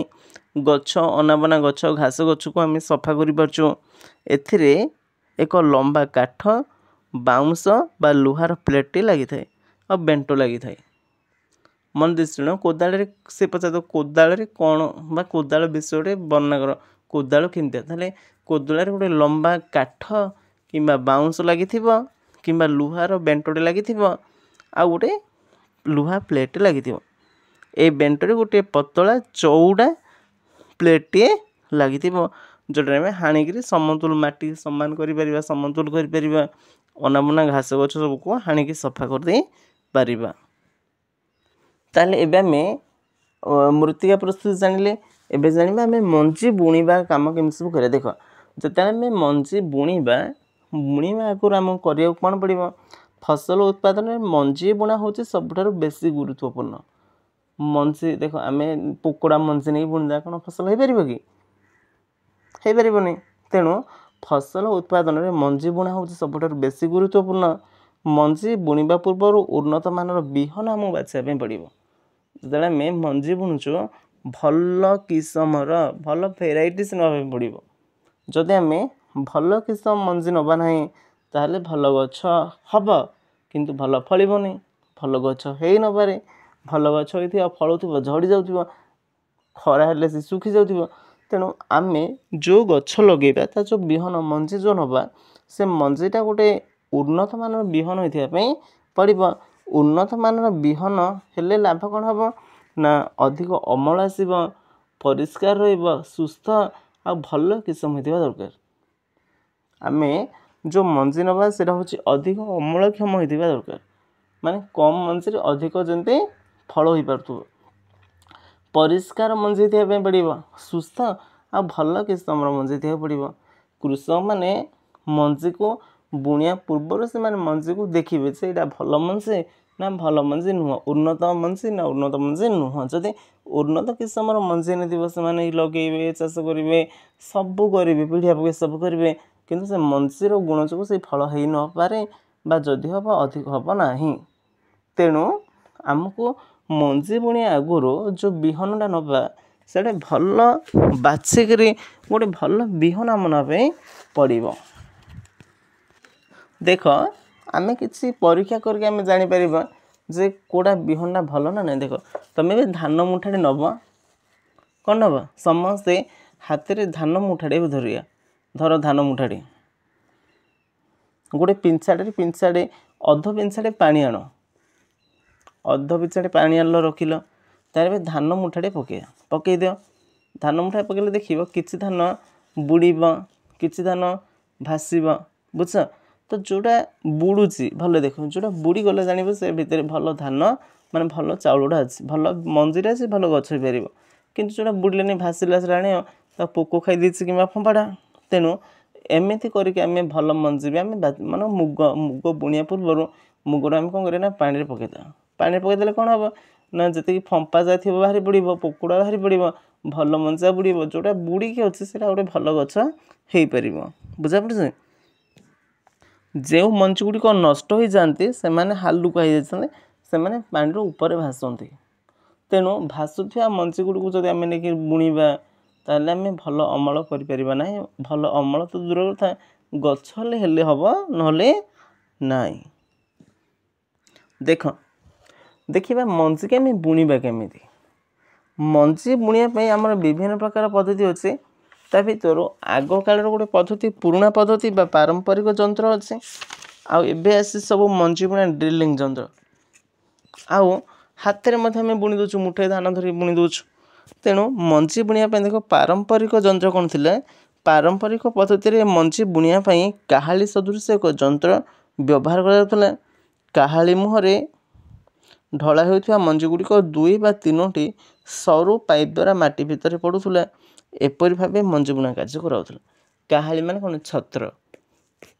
ଗଛ ଅନାବନା ଗଛ ଘାସ ଗଛକୁ ଆମେ ସଫା କରିପାରୁଛୁ। ଏଥିରେ ଏକ ଲମ୍ବା କାଠ ବାଉଁଶ ବା ଲୁହାର ପ୍ଲେଟ୍ଟି ଲାଗିଥାଏ ଆଉ ବେଣ୍ଟ ଲାଗିଥାଏ। ମନ ଦେଇ ଶୁଣ, କୋଦାଳରେ ସେ ପଚାରିବ କୋଦାଳରେ କ'ଣ ବା କୋଦାଳ ବିଷୟରେ ବର୍ଣ୍ଣନା କର। କୋଦାଳ କେମିତିଆ? ତାହେଲେ କୋଦାଳରେ ଗୋଟେ ଲମ୍ବା କାଠ କିମ୍ବା ବାଉଁଶ ଲାଗିଥିବ କିମ୍ବା ଲୁହାର ବେଣ୍ଟଟେ ଲାଗିଥିବ ଆଉ ଗୋଟେ ଲୁହା ପ୍ଲେଟ୍ ଲାଗିଥିବ। ଏଇ ବେଣ୍ଟରେ ଗୋଟିଏ ପତଳା ଚଉଡ଼ା ପ୍ଲେଟ୍ଟିଏ ଲାଗିଥିବ ଯେଉଁଟାରେ ଆମେ ହାଣିକିରି ସମତୁଲ ମାଟି ସମାନ କରିପାରିବା, ସମତୁଲ କରିପାରିବା, ଅନାବନା ଘାସ ଗଛ ସବୁକୁ ହାଣିକି ସଫା କରିଦେଇ ପାରିବା। ତାହେଲେ ଏବେ ଆମେ ମୃତ୍ତିକା ପ୍ରସ୍ତୁତି ଜାଣିଲେ। ଏବେ ଜାଣିବା ଆମେ ମଞ୍ଜି ବୁଣିବା କାମ କେମିତି ସବୁ କରିବା। ଦେଖ, ଯେତେବେଳେ ଆମେ ମଞ୍ଜି ବୁଣିବା ଆଗରୁ ଆମକୁ କରିବାକୁ କ'ଣ ପଡ଼ିବ? ଫସଲ ଉତ୍ପାଦନରେ ମଞ୍ଜି ବୁଣା ହେଉଛି ସବୁଠାରୁ ବେଶୀ ଗୁରୁତ୍ୱପୂର୍ଣ୍ଣ। ମଞ୍ଜି ଦେଖ, ଆମେ କୁକୁଡ଼ା ମଞ୍ଜି ନେଇ ବୁଣିଦେବା କ'ଣ ଫସଲ ହେଇପାରିବ କି? ହେଇପାରିବନି। ତେଣୁ ଫସଲ ଉତ୍ପାଦନରେ ମଞ୍ଜି ବୁଣା ହେଉଛି ସବୁଠାରୁ ବେଶୀ ଗୁରୁତ୍ୱପୂର୍ଣ୍ଣ। ମଞ୍ଜି ବୁଣିବା ପୂର୍ବରୁ ଉନ୍ନତମାନର ବିହନ ଆମକୁ ବାଛିବା ପାଇଁ ପଡ଼ିବ। ଯେତେବେଳେ ଆମେ ମଞ୍ଜି ବୁଣୁଛୁ ଭଲ କିସମର ଭଲ ଭେରାଇଟିସ୍ ନେବା ପାଇଁ ପଡ଼ିବ। ଯଦି ଆମେ ଭଲ କିସମ ମଞ୍ଜି ନେବା ନାହିଁ ତାହେଲେ ଭଲ ଗଛ ହେବ କିନ୍ତୁ ଭଲ ଫଳିବନି, ଭଲ ଗଛ ହେଇନପାରେ। ଭଲ ଗଛ ହେଇଥିବ ଫଳୁଥିବ ଝଡ଼ି ଯାଉଥିବ, ଖରା ହେଲେ ସେ ଶୁଖି ଯାଉଥିବ। ତେଣୁ ଆମେ ଯେଉଁ ଗଛ ଲଗାଇବା ତା ଯେଉଁ ବିହନ ମଞ୍ଜି ଯେଉଁ ନେବା ସେ ମଞ୍ଜିଟା ଗୋଟେ ଉନ୍ନତମାନର ବିହନ ହେଇଥିବା ପାଇଁ ପଡ଼ିବ। ଉନ୍ନତମାନର ବିହନ ହେଲେ ଲାଭ କ'ଣ ହେବ ନା ଅଧିକ ଅମଳ ଆସିବ, ପରିଷ୍କାର ରହିବ, ସୁସ୍ଥ ଆଉ ଭଲ କିସମ ହେଇଥିବା ଦରକାର। ଆମେ ଯେଉଁ ମଞ୍ଜି ନେବା ସେଇଟା ହେଉଛି ଅଧିକ ଅମଳକ୍ଷମ ହେଇଥିବା ଦରକାର, ମାନେ କମ୍ ମଞ୍ଜିରେ ଅଧିକ ଯେମିତି ଫଳ ହୋଇପାରୁଥିବ। ପରିଷ୍କାର ମଞ୍ଜି ହେଇଥିବା ପାଇଁ ପଡ଼ିବ, ସୁସ୍ଥ ଆଉ ଭଲ କିସମର ମଞ୍ଜି ହେଇଥିବା ପଡ଼ିବ। କୃଷକମାନେ ମଞ୍ଜିକୁ ବୁଣିବା ପୂର୍ବରୁ ସେମାନେ ମଞ୍ଜିକୁ ଦେଖିବେ ଯେ ଏଇଟା ଭଲ ମଞ୍ଜି ନା ଭଲ ମଞ୍ଜି ନୁହଁ, ଉନ୍ନତ ମଞ୍ଜି ନା ଉନ୍ନତ ମଞ୍ଜି ନୁହଁ। ଯଦି ଉନ୍ନତ କିସମର ମଞ୍ଜି ନେଇଥିବ ସେମାନେ ଲଗେଇବେ, ଚାଷ କରିବେ, ସବୁ କରିବେ, ପିଡ଼ିଆ ପକାଇ ସବୁ କରିବେ, କିନ୍ତୁ ସେ ମଞ୍ଜିର ଗୁଣ ଯୋଗୁଁ ସେ ଫଳ ହେଇନପାରେ ବା ଯଦି ହେବ ଅଧିକ ହେବ ନାହିଁ। ତେଣୁ ଆମକୁ ମଞ୍ଜି ବୁଣିବା ଆଗରୁ ଯେଉଁ ବିହନଟା ନେବା ସେଇଟା ଭଲ ବାଛିକିରି ଗୋଟେ ଭଲ ବିହନ ଆମ ନେବା ପାଇଁ ପଡ଼ିବ। ଦେଖ, ଆମେ କିଛି ପରୀକ୍ଷା କରିକି ଆମେ ଜାଣିପାରିବା ଯେ କେଉଁଟା ବିହନଟା ଭଲ ନା ନାହିଁ। ଦେଖ, ତୁମେ ବି ଧାନ ମୁଠାଟେ ନେବ, କ'ଣ ନେବ? ସମସ୍ତେ ହାତରେ ଧାନ ମୁଠାଟେ ଧରିବା। ଧର ଧାନ ମୁଠାଟେ, ଗୋଟେ ପିଞ୍ଛାଟେ ଅଧ ପିଞ୍ଛାଟେ ପାଣି ଆଣ, ଅଧ ପିଞ୍ଛାଟେ ପାଣି ଆଣିଲ ରଖିଲ, ତାପରେ ଧାନ ମୁଠାଟେ ପକାଇବା, ପକାଇଦିଅ। ଧାନ ମୁଠା ପକାଇଲେ ଦେଖିବ କିଛି ଧାନ ବୁଡ଼ିବ, କିଛି ଧାନ ଭାସିବ, ବୁଝଛ? ତ ଯେଉଁଟା ବୁଡ଼ୁଛି ଭଲ ଦେଖ, ଯେଉଁଟା ବୁଡ଼ିଗଲେ ଜାଣିବ ସେ ଭିତରେ ଭଲ ଧାନ ମାନେ ଭଲ ଚାଉଳଟା ଅଛି, ଭଲ ମଞ୍ଜିଟା ଅଛି, ଭଲ ଗଛ ହେଇପାରିବ। କିନ୍ତୁ ଯେଉଁଟା ବୁଡ଼ିଲେନି ଭାସିଲା ସେଟା ଆଣିବ ତା ପୋକ ଖାଇ ଦେଇଛି କିମ୍ବା ଫମ୍ପାଟା। ତେଣୁ ଏମିତି କରିକି ଆମେ ଭଲ ମଞ୍ଜି ବି ଆମେ ମାନେ ମୁଗ ବୁଣିବା ପୂର୍ବରୁ ମୁଗଟା ଆମେ କ'ଣ କରିବା ନା ପାଣିରେ ପକାଇଦେବା। ପାଣିରେ ପକାଇଦେଲେ କ'ଣ ହେବ ନା ଯେତିକି ଫମ୍ପା ଯାଇଥିବ ବାହାରି ପଡ଼ିବ, ପୋକଟା ବାହାରି ପଡ଼ିବ, ଭଲ ମଞ୍ଜା ବୁଡ଼ିବ, ଯେଉଁଟା ବୁଡ଼ିକି ଅଛି ସେଇଟା ଗୋଟେ ଭଲ ଗଛ ହେଇପାରିବ। ବୁଝାପଡ଼ୁଛି? ଯେଉଁ ମଞ୍ଜି ଗୁଡ଼ିକ ନଷ୍ଟ ହୋଇଯାଆନ୍ତି ସେମାନେ ହାଲୁକା ହେଇଯାଇଛନ୍ତି, ସେମାନେ ପାଣିର ଉପରେ ଭାସନ୍ତି। ତେଣୁ ଭାସୁଥିବା ମଞ୍ଜି ଗୁଡ଼ିକୁ ଯଦି ଆମେ ନେଇକି ବୁଣିବା ତାହେଲେ ଆମେ ଭଲ ଅମଳ କରିପାରିବା ନାହିଁ। ଭଲ ଅମଳ ତ ଦୂର କଥା, ଗଛ ହେଲେ ହେବ, ନହେଲେ ନାହିଁ। ଦେଖିବା ମଞ୍ଜିକି ଆମେ ବୁଣିବା କେମିତି। ମଞ୍ଜି ବୁଣିବା ପାଇଁ ଆମର ବିଭିନ୍ନ ପ୍ରକାର ପଦ୍ଧତି ଅଛି। ତା ଭିତରୁ ଆଗ କାଳର ଗୋଟେ ପଦ୍ଧତି, ପୁରୁଣା ପଦ୍ଧତି ବା ପାରମ୍ପରିକ ଯନ୍ତ୍ର ଅଛି। ଆଉ ଏବେ ଆସି ସବୁ ମଞ୍ଜି ବୁଣା ଡ୍ରିଲିଂ ଯନ୍ତ୍ର। ଆଉ ହାତରେ ମଧ୍ୟ ଆମେ ବୁଣି ଦେଉଛୁ, ମୁଠେ ଧାନ ଧରି ବୁଣି ଦେଉଛୁ। ତେଣୁ ମଞ୍ଜି ବୁଣିବା ପାଇଁ ଦେଖ, ପାରମ୍ପରିକ ଯନ୍ତ୍ର କ'ଣ ଥିଲା? ପାରମ୍ପରିକ ପଦ୍ଧତିରେ ମଞ୍ଜି ବୁଣିବା ପାଇଁ କାହାଳି ସଦୃଶ ଏକ ଯନ୍ତ୍ର ବ୍ୟବହାର କରାଯାଉଥିଲା। କାହାଳି ମୁହଁରେ ଢଳା ହେଉଥିବା ମଞ୍ଜି ଗୁଡ଼ିକ 2 ବା 3ଟି ସରୁ ପାଇପ୍ ଦ୍ୱାରା ମାଟି ଭିତରେ ପଡ଼ୁଥିଲା। ଏପରି ଭାବେ ମଞ୍ଜି ବୁଣା କାର୍ଯ୍ୟ କରାଯାଉଥିଲା। କାହାଳି ମାନେ କ'ଣ? ଛତ୍ର।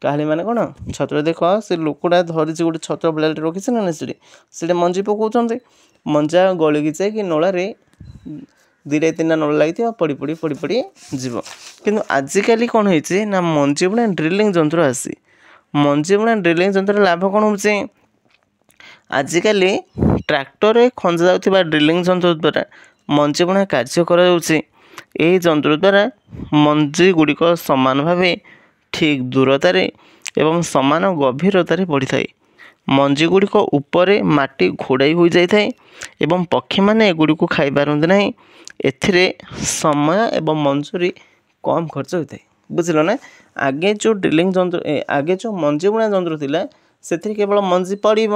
କାହାଳି ମାନେ କ'ଣ? ଛତ୍ର। ଦେଖ, ସେ ଲୋକଟା ଧରିଛି ଗୋଟେ ଛତ୍ର ଭଳିଆଟେ ରଖିଛି ନା ସେଠି ମଞ୍ଜି ପକାଉଛନ୍ତି। ମଞ୍ଜା ଗଳିକି ଯାଇକି ନଳାରେ 2ଟା 3ଟା ନଳା ଲାଗିଥିବ, ପଡ଼ି ଯିବ। କିନ୍ତୁ ଆଜିକାଲି କ'ଣ ହେଇଛି ନା, ମଞ୍ଜି ବୁଣା ଡ୍ରିଲିଂ ଯନ୍ତ୍ର ଆସି ମଞ୍ଜି ବୁଣା ଡ୍ରିଲିଂ ଯନ୍ତ୍ରର ଲାଭ କ'ଣ ହେଉଛି? ଆଜିକାଲି ଟ୍ରାକ୍ଟରରେ ଖଞ୍ଜା ଯାଉଥିବା ଡ୍ରିଲିଂ ଯନ୍ତ୍ର ଦ୍ୱାରା ମଞ୍ଜି ବୁଣା କାର୍ଯ୍ୟ କରାଯାଉଛି। ଏହି ଯନ୍ତ୍ର ଦ୍ୱାରା ମଞ୍ଜି ଗୁଡ଼ିକ ସମାନ ଭାବେ ଠିକ୍ ଦୂରତାରେ ଏବଂ ସମାନ ଗଭୀରତାରେ ପଡ଼ିଥାଏ। ମଞ୍ଜି ଗୁଡ଼ିକ ଉପରେ ମାଟି ଘୋଡ଼ାଇ ହୋଇଯାଇଥାଏ ଏବଂ ପକ୍ଷୀମାନେ ଏଗୁଡ଼ିକୁ ଖାଇପାରନ୍ତି ନାହିଁ। ଏଥିରେ ସମୟ ଏବଂ ମଜୁରୀ କମ୍ ଖର୍ଚ୍ଚ ହୋଇଥାଏ। ବୁଝିଲ ନା? ଆଗେ ଯେଉଁ ମଞ୍ଜି ବୁଣା ଯନ୍ତ୍ର ଥିଲା, ସେଥିରେ କେବଳ ମଞ୍ଜି ପଡ଼ିବ,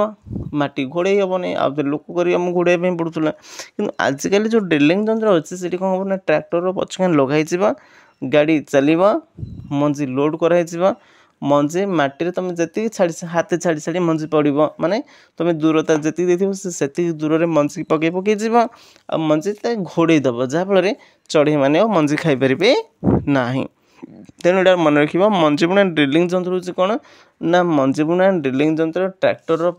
ମାଟି ଘୋଡ଼େଇ ହେବନି, ଆଉ ଲୋକ କରି ଆମକୁ ଘୋଡ଼େଇବା ପାଇଁ ପଡ଼ୁଥିଲା। କିନ୍ତୁ ଆଜିକାଲି ଯେଉଁ ଡ୍ରିଲିଂ ଯନ୍ତ୍ର ଅଛି, ସେଠି କ'ଣ ହେବ ନା, ଟ୍ରାକ୍ଟରର ପଛରେ ଲଗାଇଯିବ, ଗାଡ଼ି ଚାଲିବ, ମଞ୍ଜି ଲୋଡ଼ କରାହେଇଯିବ। ମଞ୍ଜି ମାଟିରେ ତୁମେ ଯେତିକି ହାତେ ଛାଡ଼ି ମଞ୍ଜି ପଡ଼ିବ, ମାନେ ତୁମେ ଦୂରତା ଯେତିକି ଦେଇଥିବ ସେତିକି ଦୂରରେ ମଞ୍ଜି ପକାଇ ଯିବ, ଆଉ ମଞ୍ଜି ଘୋଡ଼େଇ ଦେବ, ଯାହାଫଳରେ ଚଢ଼େଇମାନେ ଆଉ ମଞ୍ଜି ଖାଇପାରିବେ ନାହିଁ। ତେଣୁ ଏଇଟା ମନେ ରଖିବ, ମଞ୍ଜି ବୁଣା ଡ୍ରିଲିଂ ଯନ୍ତ୍ର ହେଉଛି କ'ଣ ନା, ମଞ୍ଜି ବୁଣା ଡ୍ରିଲିଂ ଯନ୍ତ୍ର ଟ୍ରାକ୍ଟରର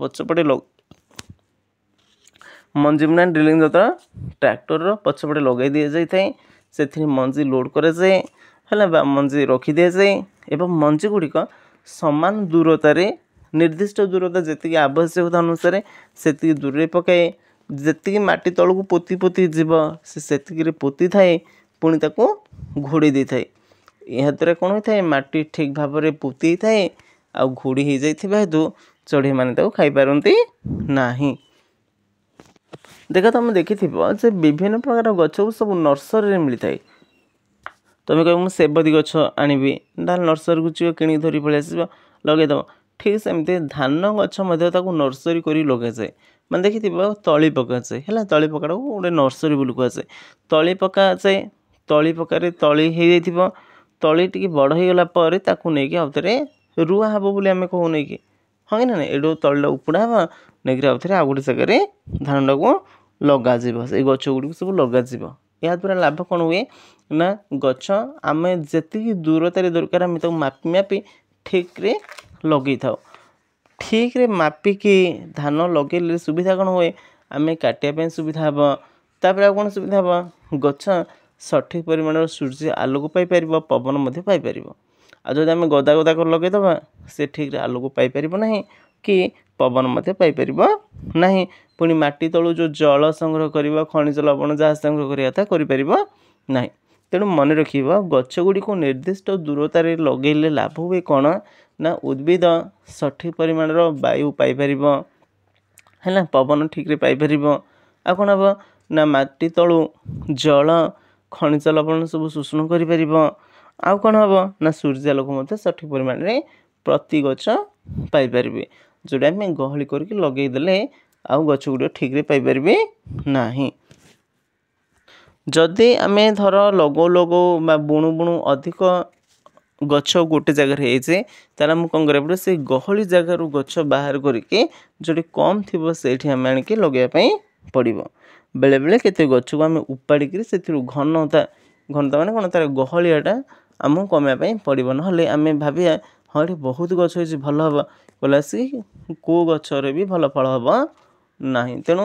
ପଛପଟେ ଲଗାଇ ଦିଆଯାଇଥାଏ। ସେଥିରେ ମଞ୍ଜି ଲୋଡ଼ କରାଯାଏ, ହେଲା, ବା ମଞ୍ଜି ରଖି ଦିଆଯାଏ ଏବଂ ମଞ୍ଜି ଗୁଡ଼ିକ ସମାନ ଦୂରତାରେ, ନିର୍ଦ୍ଦିଷ୍ଟ ଦୂରତା ଯେତିକି ଆବଶ୍ୟକତା ଅନୁସାରେ ସେତିକି ଦୂରରେ ପକାଏ। ଯେତିକି ମାଟି ତଳକୁ ପୋତି ଯିବ ସେତିକିରେ ପୋତି ଥାଏ, ପୁଣି ତାକୁ ଘୋଡ଼େଇ ଦେଇଥାଏ। ଏହାଦ୍ୱାରା କ'ଣ ହୋଇଥାଏ? ମାଟି ଠିକ୍ ଭାବରେ ପୋତି ହେଇଥାଏ, ଆଉ ଘୋଡ଼ି ହେଇଯାଇଥିବା ହେତୁ ଚଢ଼େଇମାନେ ତାକୁ ଖାଇପାରନ୍ତି ନାହିଁ। ଦେଖ, ତୁମେ ଦେଖିଥିବ ଯେ ବିଭିନ୍ନ ପ୍ରକାର ଗଛକୁ ସବୁ ନର୍ସରୀରେ ମିଳିଥାଏ। ତୁମେ କହିବ ମୁଁ ସେବତୀ ଗଛ ଆଣିବି, ତାହେଲେ ନର୍ସରୀକୁ ଯିବ, କିଣିକି ଧରି ପଳେଇ ଆସିବ, ଲଗାଇଦେବ। ଠିକ୍ ସେମିତି ଧାନ ଗଛ ମଧ୍ୟ ତାକୁ ନର୍ସରୀ କରି ଲଗାଯାଏ। ମାନେ ଦେଖିଥିବ ତଳି ପକାଯାଏ, ହେଲା, ତଳି ପକାଟାକୁ ଗୋଟେ ନର୍ସରୀ ବୋଲି କୁହାଯାଏ। ତଳି ପକାଯାଏ, ତଳି ପକାରେ ତଳି ହେଇଯାଇଥିବ, ତଳି ଟିକେ ବଡ଼ ହେଇଗଲା ପରେ ତାକୁ ନେଇକି ଆଉ ଥରେ ରୁଆ ହେବ ବୋଲି ଆମେ କହୁ ନେଇକି, ହଁ କି ନା? ଏଠୁ ତଳିଟା ଉପୁଡ଼ା ହେବ, ନେଇକି ଆଉ ଥରେ ଆଉ ଗୋଟେ ଜାଗାରେ ଧାନଟାକୁ ଲଗାଯିବ, ସେଇ ଗଛ ଗୁଡ଼ିକୁ ସବୁ ଲଗାଯିବ। ଏହାଦ୍ୱାରା ଲାଭ କ'ଣ ହୁଏ ନା, ଗଛ ଆମେ ଯେତିକି ଦୂରତାରେ ଦରକାର ଆମେ ତାକୁ ମାପି ଠିକ୍ରେ ଲଗେଇଥାଉ। ଠିକ୍ରେ ମାପିକି ଧାନ ଲଗେଇଲେ ସୁବିଧା କ'ଣ ହୁଏ? ଆମେ କାଟିବା ପାଇଁ ସୁବିଧା ହେବ। ତାପରେ ଆଉ କ'ଣ ସୁବିଧା ହେବ? ଗଛ ସଠିକ୍ ପରିମାଣର ସୂର୍ଯ୍ୟ ଆଲୋକ ପାଇପାରିବ, ପବନ ମଧ୍ୟ ପାଇପାରିବ। ଆଉ ଯଦି ଆମେ ଗଦା କରି ଲଗେଇଦେବା, ସେ ଠିକ୍ରେ ଆଲୋକ ପାଇପାରିବ ନାହିଁ କି ପବନ ମଧ୍ୟ ପାଇପାରିବ ନାହିଁ। ପୁଣି ମାଟି ତଳୁ ଯେଉଁ ଜଳ ସଂଗ୍ରହ କରିବ, ଖଣିଜ ଲବଣ ଯାହା ସଂଗ୍ରହ କରିବା କଥା କରିପାରିବ ନାହିଁ। ତେଣୁ ମନେ ରଖିବ, ଗଛ ଗୁଡ଼ିକୁ ନିର୍ଦ୍ଦିଷ୍ଟ ଦୂରତାରେ ଲଗେଇଲେ ଲାଭ ହୁଏ କ'ଣ ନା, ଉଦ୍ଭିଦ ସଠିକ୍ ପରିମାଣର ବାୟୁ ପାଇପାରିବ, ହେଲା, ପବନ ଠିକ୍ରେ ପାଇପାରିବ। ଆଉ କ'ଣ ହେବ ନା, ମାଟି ତଳୁ ଜଳ, ଖଣିଜ ଲବଣ ସବୁ ଶୋଷଣ କରିପାରିବ। ଆଉ କ'ଣ ହେବ ନା, ସୂର୍ଯ୍ୟାଲୋକ ମଧ୍ୟ ସଠିକ୍ ପରିମାଣରେ ପ୍ରତି ଗଛ ପାଇପାରିବେ, ଯେଉଁଟା ଆମେ ଗହଳି କରିକି ଲଗେଇଦେଲେ ଆଉ ଗଛ ଗୁଡ଼ିକ ଠିକ୍ରେ ପାଇପାରିବେ ନାହିଁ। ଯଦି ଆମେ ଧର ଲଗଉ ବା ବୁଣୁ ଅଧିକ ଗଛ ଗୋଟେ ଜାଗାରେ ହେଇଛି, ତାହେଲେ ଆମକୁ କ'ଣ କରିବାକୁ ପଡ଼ିବ? ସେଇ ଗହଳି ଜାଗାରୁ ଗଛ ବାହାର କରିକି ଯେଉଁଠି କମ୍ ଥିବ ସେଇଠି ଆମେ ଆଣିକି ଲଗାଇବା ପାଇଁ ପଡ଼ିବ। ବେଳେବେଳେ କେତେ ଗଛକୁ ଆମେ ଉପାଡ଼ିକିରି ସେଥିରୁ ଘନତା ମାନେ କ'ଣ, ତା'ର ଗହଳିଆଟା ଆମକୁ କମାଇବା ପାଇଁ ପଡ଼ିବ। ନହେଲେ ଆମେ ଭାବିବା ହଁ ଏଠି ବହୁତ ଗଛ ହେଇଛି, ଭଲ ହେବ, କହିଲେ ଆସିକି କେଉଁ ଗଛରେ ବି ଭଲ ଫଳ ହେବ ନାହିଁ। ତେଣୁ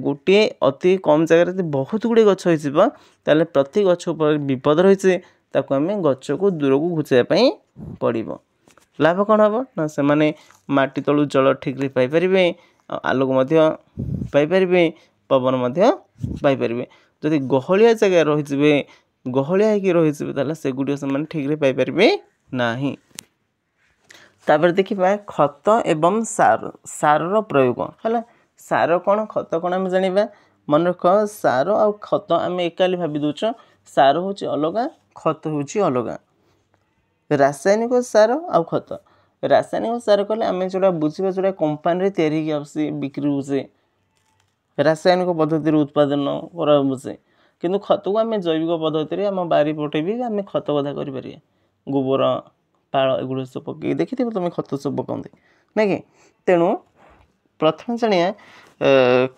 गोटे अति कम जगह बहुत गुड़े गछ हो प्रति गछ उपर विपद रही ताको आम गच को दूर को घुचाई पड़ो। लाभ कौन हम ना से मैंने माटी तलू जल ठीक रे पाइपर आलोक पाइपर पवन पाइपर जदि गहलिया जगह रही गहलिया रही से गुड़ से ठीक रे पाइपर ना। तापर देखिए खत एवं सार प्रयोग है। सार कौन खत कौन आम जाना मन रख सार आ खत आम एकाली भावी दौच सार हूँ अलग खत हूँ अलग। रासायनिक सार आ खत रासायनिक सार कले आम जोड़ा बुझा जोड़ा कंपानी तैयारी बिक्री होचे रासायनिक पद्धति उत्पादन करे किंतु खत को आम जैविक पद्धति आम बारी पटे भी आम खत कथा कर गोबर पाल एगुड़ सब पकई देखी तुम खत सब पकाते ना कि तेणु प्रथम जानिया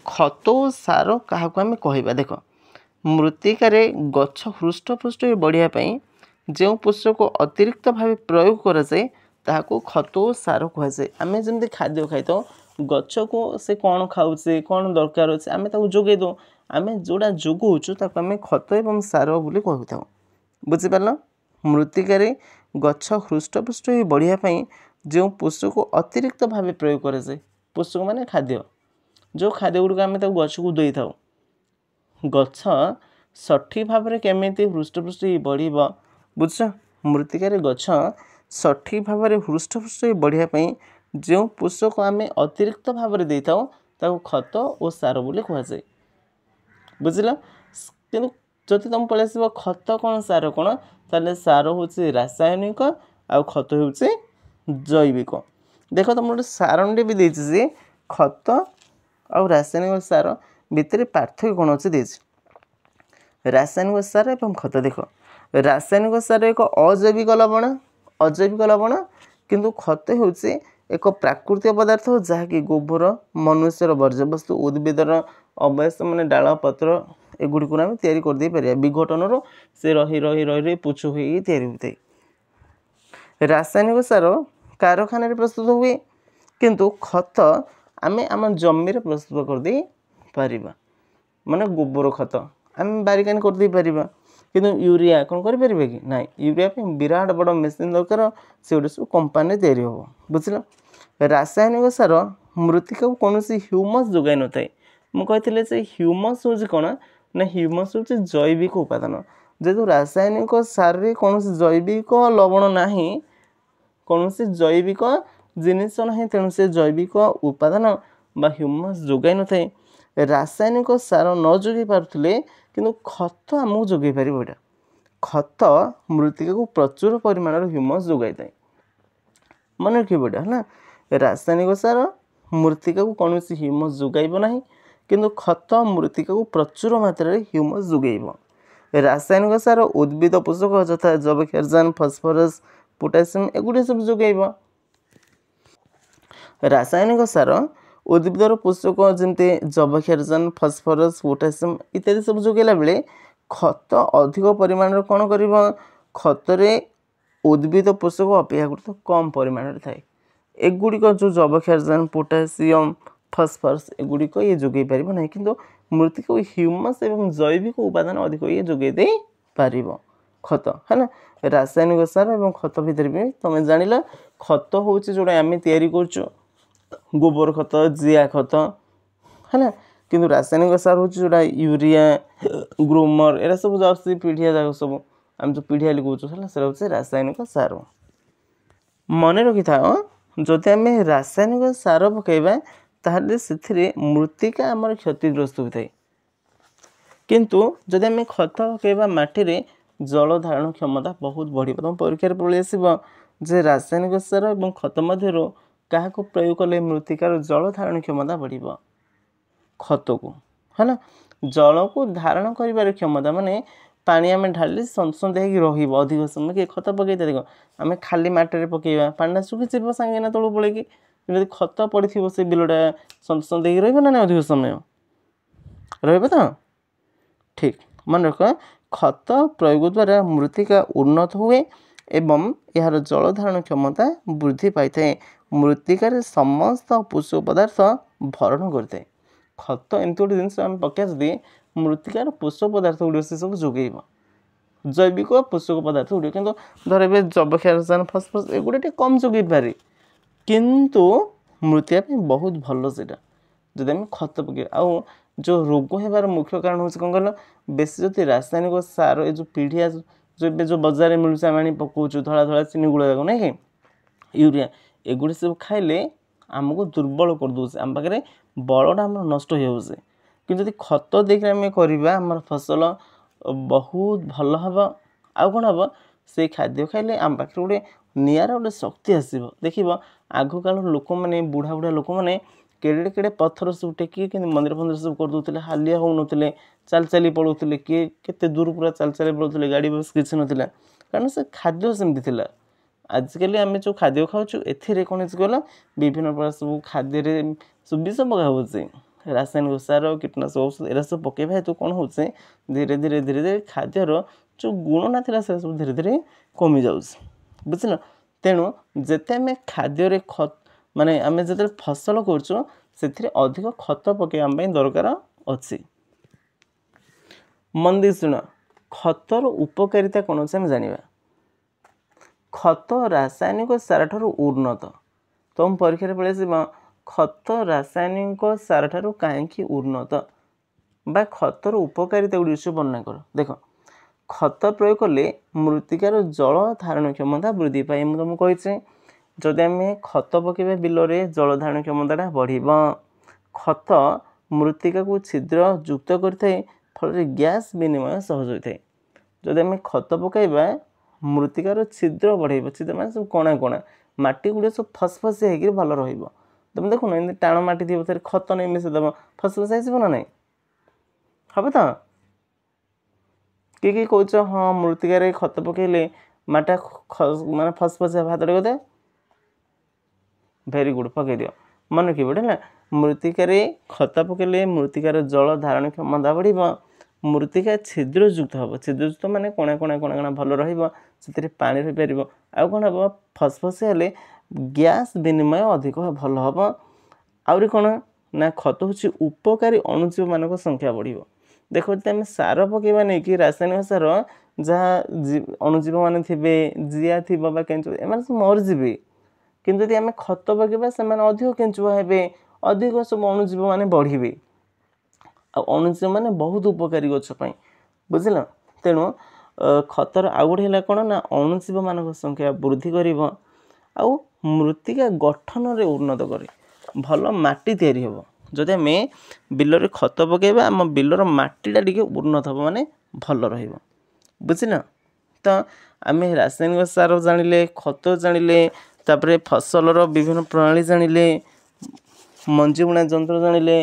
खत और सार क्या आम कह देख मृत्तिकार गछ हृष्टपुष्ट बढ़ापी जो पोषक अतिरिक्त भाव प्रयोग कराए ताको खत और सार कहुए। आम जमी खाद्य खाई तो गछ को से कौन खाऊे कौन दरकार अच्छे आम जोगे दो आम जोड़ा जोगाऊँ ताको आम खत एवं सार बोली कहू बुझिपार। मृत्तिकार गछ हृष्टपुष्ट बढ़ापी जो पोषक अतिरिक्त भाव प्रयोग कराए पोषक माने खाद्य जो खाद्य गुड़िक आम गछ को दे था गछ सठिक भाव में केमी हृष्टपुष्ट बढ़ बुझ मृत्तिकार गछ सठिक भाव में हृष्टपुष्ट बढ़ापी जो पोषक आम अतिरिक्त भाव में दे था खत और सार बोली कहुए बुझल। कि जदि तुम पलि आस खत कौन सार कौन ताले सार हूँ रासायनिक आ खत हूँ जैविक। देख तुम गोटे सारणी भी देसी खत आ रासायनिक सार भितर पार्थक्य कौन अच्छे देसी रासायनिक सार एवं खत देख रासायनिक सार एक अजैविक लवण किंतु खत हूँ एक प्राकृतिक पदार्थ जहाँकि गोबर मनुष्यर वर्ज्यवस्तु उद्भिदर अवयस मान डाल पत्र एगुड़ी को आम तैयारी करदे पार विघटन से रही रही रही रही पुछ हो तैयारी होता है। रासायनिक सार कारखाना प्रस्तुत हुए किंतु खत आम आम जमी प्रस्तुत करदे पारिबा माने गोबर खत आम बारिकानी करदे पारिबा किंतु यूरिया कौन करें कि ना यूरिया विराट बड़ मेसीन दरकार से गोटे सब कंपानी तैयारी हम बुझल। रासायनिक सार मृत्तिका को कौन ह्यूमस जोगाई न थाए मुझे ह्यूमस हूँ कौन ना ह्यूमस हूँ जैविक उपादान जेहेतु रासायनिक सार कौन जैविक लवण ना कौन जैविक जिनिस ना तेणु से जैविक उपादान बा ह्यूमस जोगाई न थाए रासायनिक सार न जोगे पारे किंतु खत आमको जोगे पार यहाँ खत मृत्तिका को प्रचुर परिमाण ह्यूमस जोगाई थाए मन रखिए है ना। रासायनिक सार मृत्तिका को कौन ह्यूमस जोगाइब ना किंतु खत मृत्तिका को प्रचुर मात्रा ह्यूमस जोगाइब। रासायनिक सार उद्भिद पोषक यथा जैवक्षारजान फस्फरस पोटासियम एगुड़े सब जोगाइब। रासायनिक सार उद्भिदर पोषक जमती जैवक्षारजान फस्फरस पोटासियम इत्यादि सब जोगाइला बेले खत अधिक परिमाण कौन कर खतरे उद्भिद पोषक अपेक्षाकृत कम परिमाण थाए एगुड़िक जो जैवक्षारजान पोटासियम फस्फरस एगुड़िक ये जोगे पार ना कि मृत्तिका ह्यूमस एवं जैविक उपादान अधिक ये जोगे दे पार खत है ना। रासायनिक सार एवं खत भितर भी तुम जान खत हूँ जोड़ा आम तैयारी कर गोबर खत जिया खत है ना किंतु रासायनिक सार हूँ जोड़ा यूरिया ग्रोमर एरा सब जाऊँ पीढ़िया जाक सब आम जो पीढ़िया लिखा से हूँ रासायनिक सार। मन रखी था जदि आम रासायनिक सार पकईबा ताहले से मृत्तिका आमर क्षतिग्रस्त होता है किंतु जदि आम खत पकईबा माटी जल धारण क्षमता बहुत बढ़ तुम परीक्षा पलि आसो जे रासायनिक सार और खत मध्य क्या प्रयोग कले मृत्तिकार जल धारण क्षमता बढ़ खत को है ना जल को धारण कर क्षमता माने पानी आम ढाली सनसंद हो अधिक समय कि खत पकई देख आम खाली मटे पकईवा पानी सुखी जीव सांगे तलू पड़े जब खत पड़ी से बिलटा सनसंद रहा अधिक समय रहा तो ठीक मन रख खत प्रयोग द्वारा मृत्तिका उन्नत हुए एवं यार जल धारण क्षमता वृद्धि पाई मृत्तिकार समस्त पोषक पदार्थ भरण करते ଖତ ଏମିତି ଗୋଟେ ଜିନିଷ ଆମେ ପକାଇବା ଯଦି ମୃତ୍ତିକାର ପୋଷକ ପଦାର୍ଥ ଗୁଡ଼ିକ ସେସବୁ ଯୋଗାଇବ, ଜୈବିକ ପୋଷକ ପଦାର୍ଥ ଗୁଡ଼ିକ। କିନ୍ତୁ ଧର ଏବେ ଯବକ୍ଷାର ରସାୟନ ଫସଫରସ୍ ଏଗୁଡ଼ା ଟିକେ କମ୍ ଯୋଗାଇ ପାରେ, କିନ୍ତୁ ମୃତ୍ତିକା ପାଇଁ ବହୁତ ଭଲ ସେଇଟା ଯଦି ଆମେ ଖତ ପକାଇବା। ଆଉ ଯେଉଁ ରୋଗ ହେବାର ମୁଖ୍ୟ କାରଣ ହେଉଛି କ'ଣ କହିଲ, ବେଶୀ ଯଦି ରାସାୟନିକ ସାର ଏ ଯେଉଁ ପିଡ଼ିଆ ଯେଉଁ ଏବେ ଯେଉଁ ବଜାରରେ ମିଳୁଛି ଆମେ ଆଣି ପକାଉଛୁ ଧଳା ଧଳା ଚିନି ଗୁଡ଼ା ଯାକ ନାଇଁ କି ୟୁରିଆ, ଏଗୁଡ଼ା ସବୁ ଖାଇଲେ ଆମକୁ ଦୁର୍ବଳ କରିଦେଉଛି, ଆମ ପାଖରେ ବଳଟା ଆମର ନଷ୍ଟ ହେଇଯାଉଛି। କିନ୍ତୁ ଯଦି ଖତ ଦେଇକି ଆମେ କରିବା ଆମର ଫସଲ ବହୁତ ଭଲ ହେବ। ଆଉ କ'ଣ ହେବ, ସେଇ ଖାଦ୍ୟ ଖାଇଲେ ଆମ ପାଖରେ ଗୋଟେ ନିଆରା ଗୋଟେ ଶକ୍ତି ଆସିବ। ଦେଖିବ ଆଗକାଳର ଲୋକମାନେ ବୁଢ଼ା ବୁଢ଼ା ଲୋକମାନେ କେଡ଼େ କେଡ଼େ ପଥର ସବୁ ଟେକିକି କେମିତି ମନ୍ଦିର ଫନ୍ଦିର ସବୁ କରିଦେଉଥିଲେ, ହାଲିଆ ହେଉନଥିଲେ, ଚାଲି ଚାଲି ପଳାଉଥିଲେ, କିଏ କେତେ ଦୂର ପୁରା ଚାଲି ଚାଲି ପଳାଉଥିଲେ, ଗାଡ଼ି ବସ୍ କିଛି ନଥିଲା, କାରଣ ସେ ଖାଦ୍ୟ ସେମିତି ଥିଲା। ଆଜିକାଲି ଆମେ ଯେଉଁ ଖାଦ୍ୟ ଖାଉଛୁ ଏଥିରେ କ'ଣ ହେଇଛି କହିଲ, ବିଭିନ୍ନ ପ୍ରକାର ସବୁ ଖାଦ୍ୟରେ ସବୁ ବିଷ ପକା ହେଉଛି, ରାସାୟନିକ ସାର କୀଟନାଶକ ଔଷଧ ଏରା ସବୁ ପକାଇବା ହେତୁ କ'ଣ ହେଉଛି, ଧୀରେ ଧୀରେ ଧୀରେ ଧୀରେ ଖାଦ୍ୟର ଯେଉଁ ଗୁଣନା ଥିଲା ସେ ସବୁ ଧୀରେ ଧୀରେ କମିଯାଉଛି, ବୁଝିଲ। ତେଣୁ ଯେତେ ଆମେ ଖାଦ୍ୟରେ ମାନେ ଆମେ ଯେତେବେଳେ ଫସଲ କରୁଛୁ ସେଥିରେ ଅଧିକ ଖତ ପକାଇବା ଆମ ପାଇଁ ଦରକାର ଅଛି। ମନ ଦେଇ ଶୁଣ, ଖତର ଉପକାରିତା କ'ଣ ଅଛି ଆମେ ଜାଣିବା। ଖତ ରାସାୟନିକ ସାର ଠାରୁ ଉନ୍ନତ। ତୁମ ପରୀକ୍ଷାରେ ପଳେଇଆସିବ ଖତ ରାସାୟନିକ ସାର ଠାରୁ କାହିଁକି ଉନ୍ନତ, ବା ଖତର ଉପକାରିତା ଗୁଡ଼ିକ ସବୁ ବର୍ଣ୍ଣନା କର। ଦେଖ, ଖତ ପ୍ରୟୋଗ କଲେ ମୃତ୍ତିକାର ଜଳ ଧାରଣ କ୍ଷମତା ବୃଦ୍ଧି ପାଏ। ମୁଁ ତୁମକୁ କହିଛି ଯଦି ଆମେ ଖତ ପକାଇବା ବିଲରେ ଜଳ ଧାରଣ କ୍ଷମତାଟା ବଢ଼ିବ। ଖତ ମୃତ୍ତିକାକୁ ଛିଦ୍ର ଯୁକ୍ତ କରିଥାଏ, ଫଳରେ ଗ୍ୟାସ୍ ବିନିମୟ ସହଜ ହୋଇଥାଏ। ଯଦି ଆମେ ଖତ ପକାଇବା ମୃତ୍ତିକାର ଛିଦ୍ର ବଢ଼ାଇବ, ଛିଦ୍ର ମାନେ ସବୁ କଣା କଣା ମାଟି ଗୁଡ଼ିକ ସବୁ ଫସଫସିଆ ହେଇକି ଭଲ ରହିବ। ତୁମେ ଦେଖୁନ ଏମିତି ଟାଣ ମାଟି ଥିବ ସେଥିରେ ଖତ ନେଇ ମିଶାଇଦେବ, ଫସଫସିଆ ହେଇଯିବ ନା ନାହିଁ, ହେବ ତ। କିଏ କହୁଛ ହଁ ମୃତ୍ତିକାରେ ଖତ ପକାଇଲେ ମାଟିଟା ମାନେ ଫସଫସିଆ ଭାତଟେ କରିଦେ, ଭେରି ଗୁଡ୍, ପକାଇ ଦିଅ, ମନେ ରଖିବ ହେଲା। ମୃତ୍ତିକାରେ ଖତ ପକାଇଲେ ମୃତ୍ତିକାର ଜଳ ଧାରଣ କ୍ଷମତା ବଢ଼ିବ, ମୃତ୍ତିକା ଛିଦ୍ରଯୁକ୍ତ ହେବ, ଛିଦ୍ରଯୁକ୍ତ ମାନେ କଣା କଣା କଣା କଣା ଭଲ ରହିବ, ସେଥିରେ ପାଣି ରହିପାରିବ। ଆଉ କ'ଣ ହେବ, ଫସଫସିଆ ହେଲେ ଗ୍ୟାସ୍ ବିନିମୟ ଅଧିକ ଭଲ ହେବ। ଆହୁରି କ'ଣ ନା ଖତ ହେଉଛି ଉପକାରୀ ଅଣୁଜୀବମାନଙ୍କ ସଂଖ୍ୟା ବଢ଼ିବ। ଦେଖ ଯଦି ଆମେ ସାର ପକାଇବା ନେଇକି ରାସାୟନିକ ସାର, ଯାହା ଅଣୁଜୀବମାନେ ଥିବେ, ଜିଆ ଥିବ ବା କେଞ୍ଚୁଆ, ଏମାନେ ସବୁ ମରିଯିବେ। କିନ୍ତୁ ଯଦି ଆମେ ଖତ ପକାଇବା ସେମାନେ ଅଧିକ କେଞ୍ଚୁଆ ହେବେ, ଅଧିକ ସବୁ ଅଣୁଜୀବମାନେ ବଢ଼ିବେ। ଆଉ ଅଣୁଜୀବମାନେ ବହୁତ ଉପକାରୀ ଗଛ ପାଇଁ, ବୁଝିଲ। ତେଣୁ ଖତର ଆଉ ଗୋଟେ ହେଲା କ'ଣ ନା ଅଣୁଜୀବମାନଙ୍କ ସଂଖ୍ୟା ବୃଦ୍ଧି କରିବ, ଆଉ ମୃତ୍ତିକା ଗଠନରେ ଉନ୍ନତ କରେ, ଭଲ ମାଟି ତିଆରି ହେବ। ଯଦି ଆମେ ବିଲରେ ଖତ ପକାଇବା ଆମ ବିଲର ମାଟିଟା ଟିକେ ଉନ୍ନତ ହେବ, ମାନେ ଭଲ ରହିବ, ବୁଝିଲ। ତ ଆମେ ରାସାୟନିକ ସାର ଜାଣିଲେ, ଖତ ଜାଣିଲେ, ତାପରେ ଫସଲର ବିଭିନ୍ନ ପ୍ରଣାଳୀ ଜାଣିଲେ, ମଞ୍ଜି ବୁଣା ଯନ୍ତ୍ର ଜାଣିଲେ,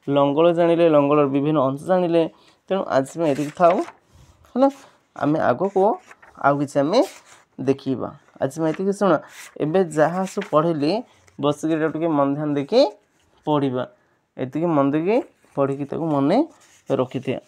ଲଙ୍ଗଳ ଜାଣିଲେ, ଲଙ୍ଗଳର ବିଭିନ୍ନ ଅଂଶ ଜାଣିଲେ। ତେଣୁ ଆଜି ପାଇଁ ଏତିକି ଥାଉ ହେଲା, ଆମେ ଆଗକୁ ଆଉ କିଛି ଆମେ ଦେଖିବା। ଆଜି ପାଇଁ ଏତିକି ଶୁଣ, ଏବେ ଯାହା ସବୁ ପଢ଼ିଲି ବସିକି ଏଇଟା ଟିକେ ମନ ଧ୍ୟାନ ଦେଇକି ପଢ଼ିବା, ଏତିକି ମନ ଦେଇକି ପଢ଼ିକି ତାକୁ ମନେ ରଖିଥିବା।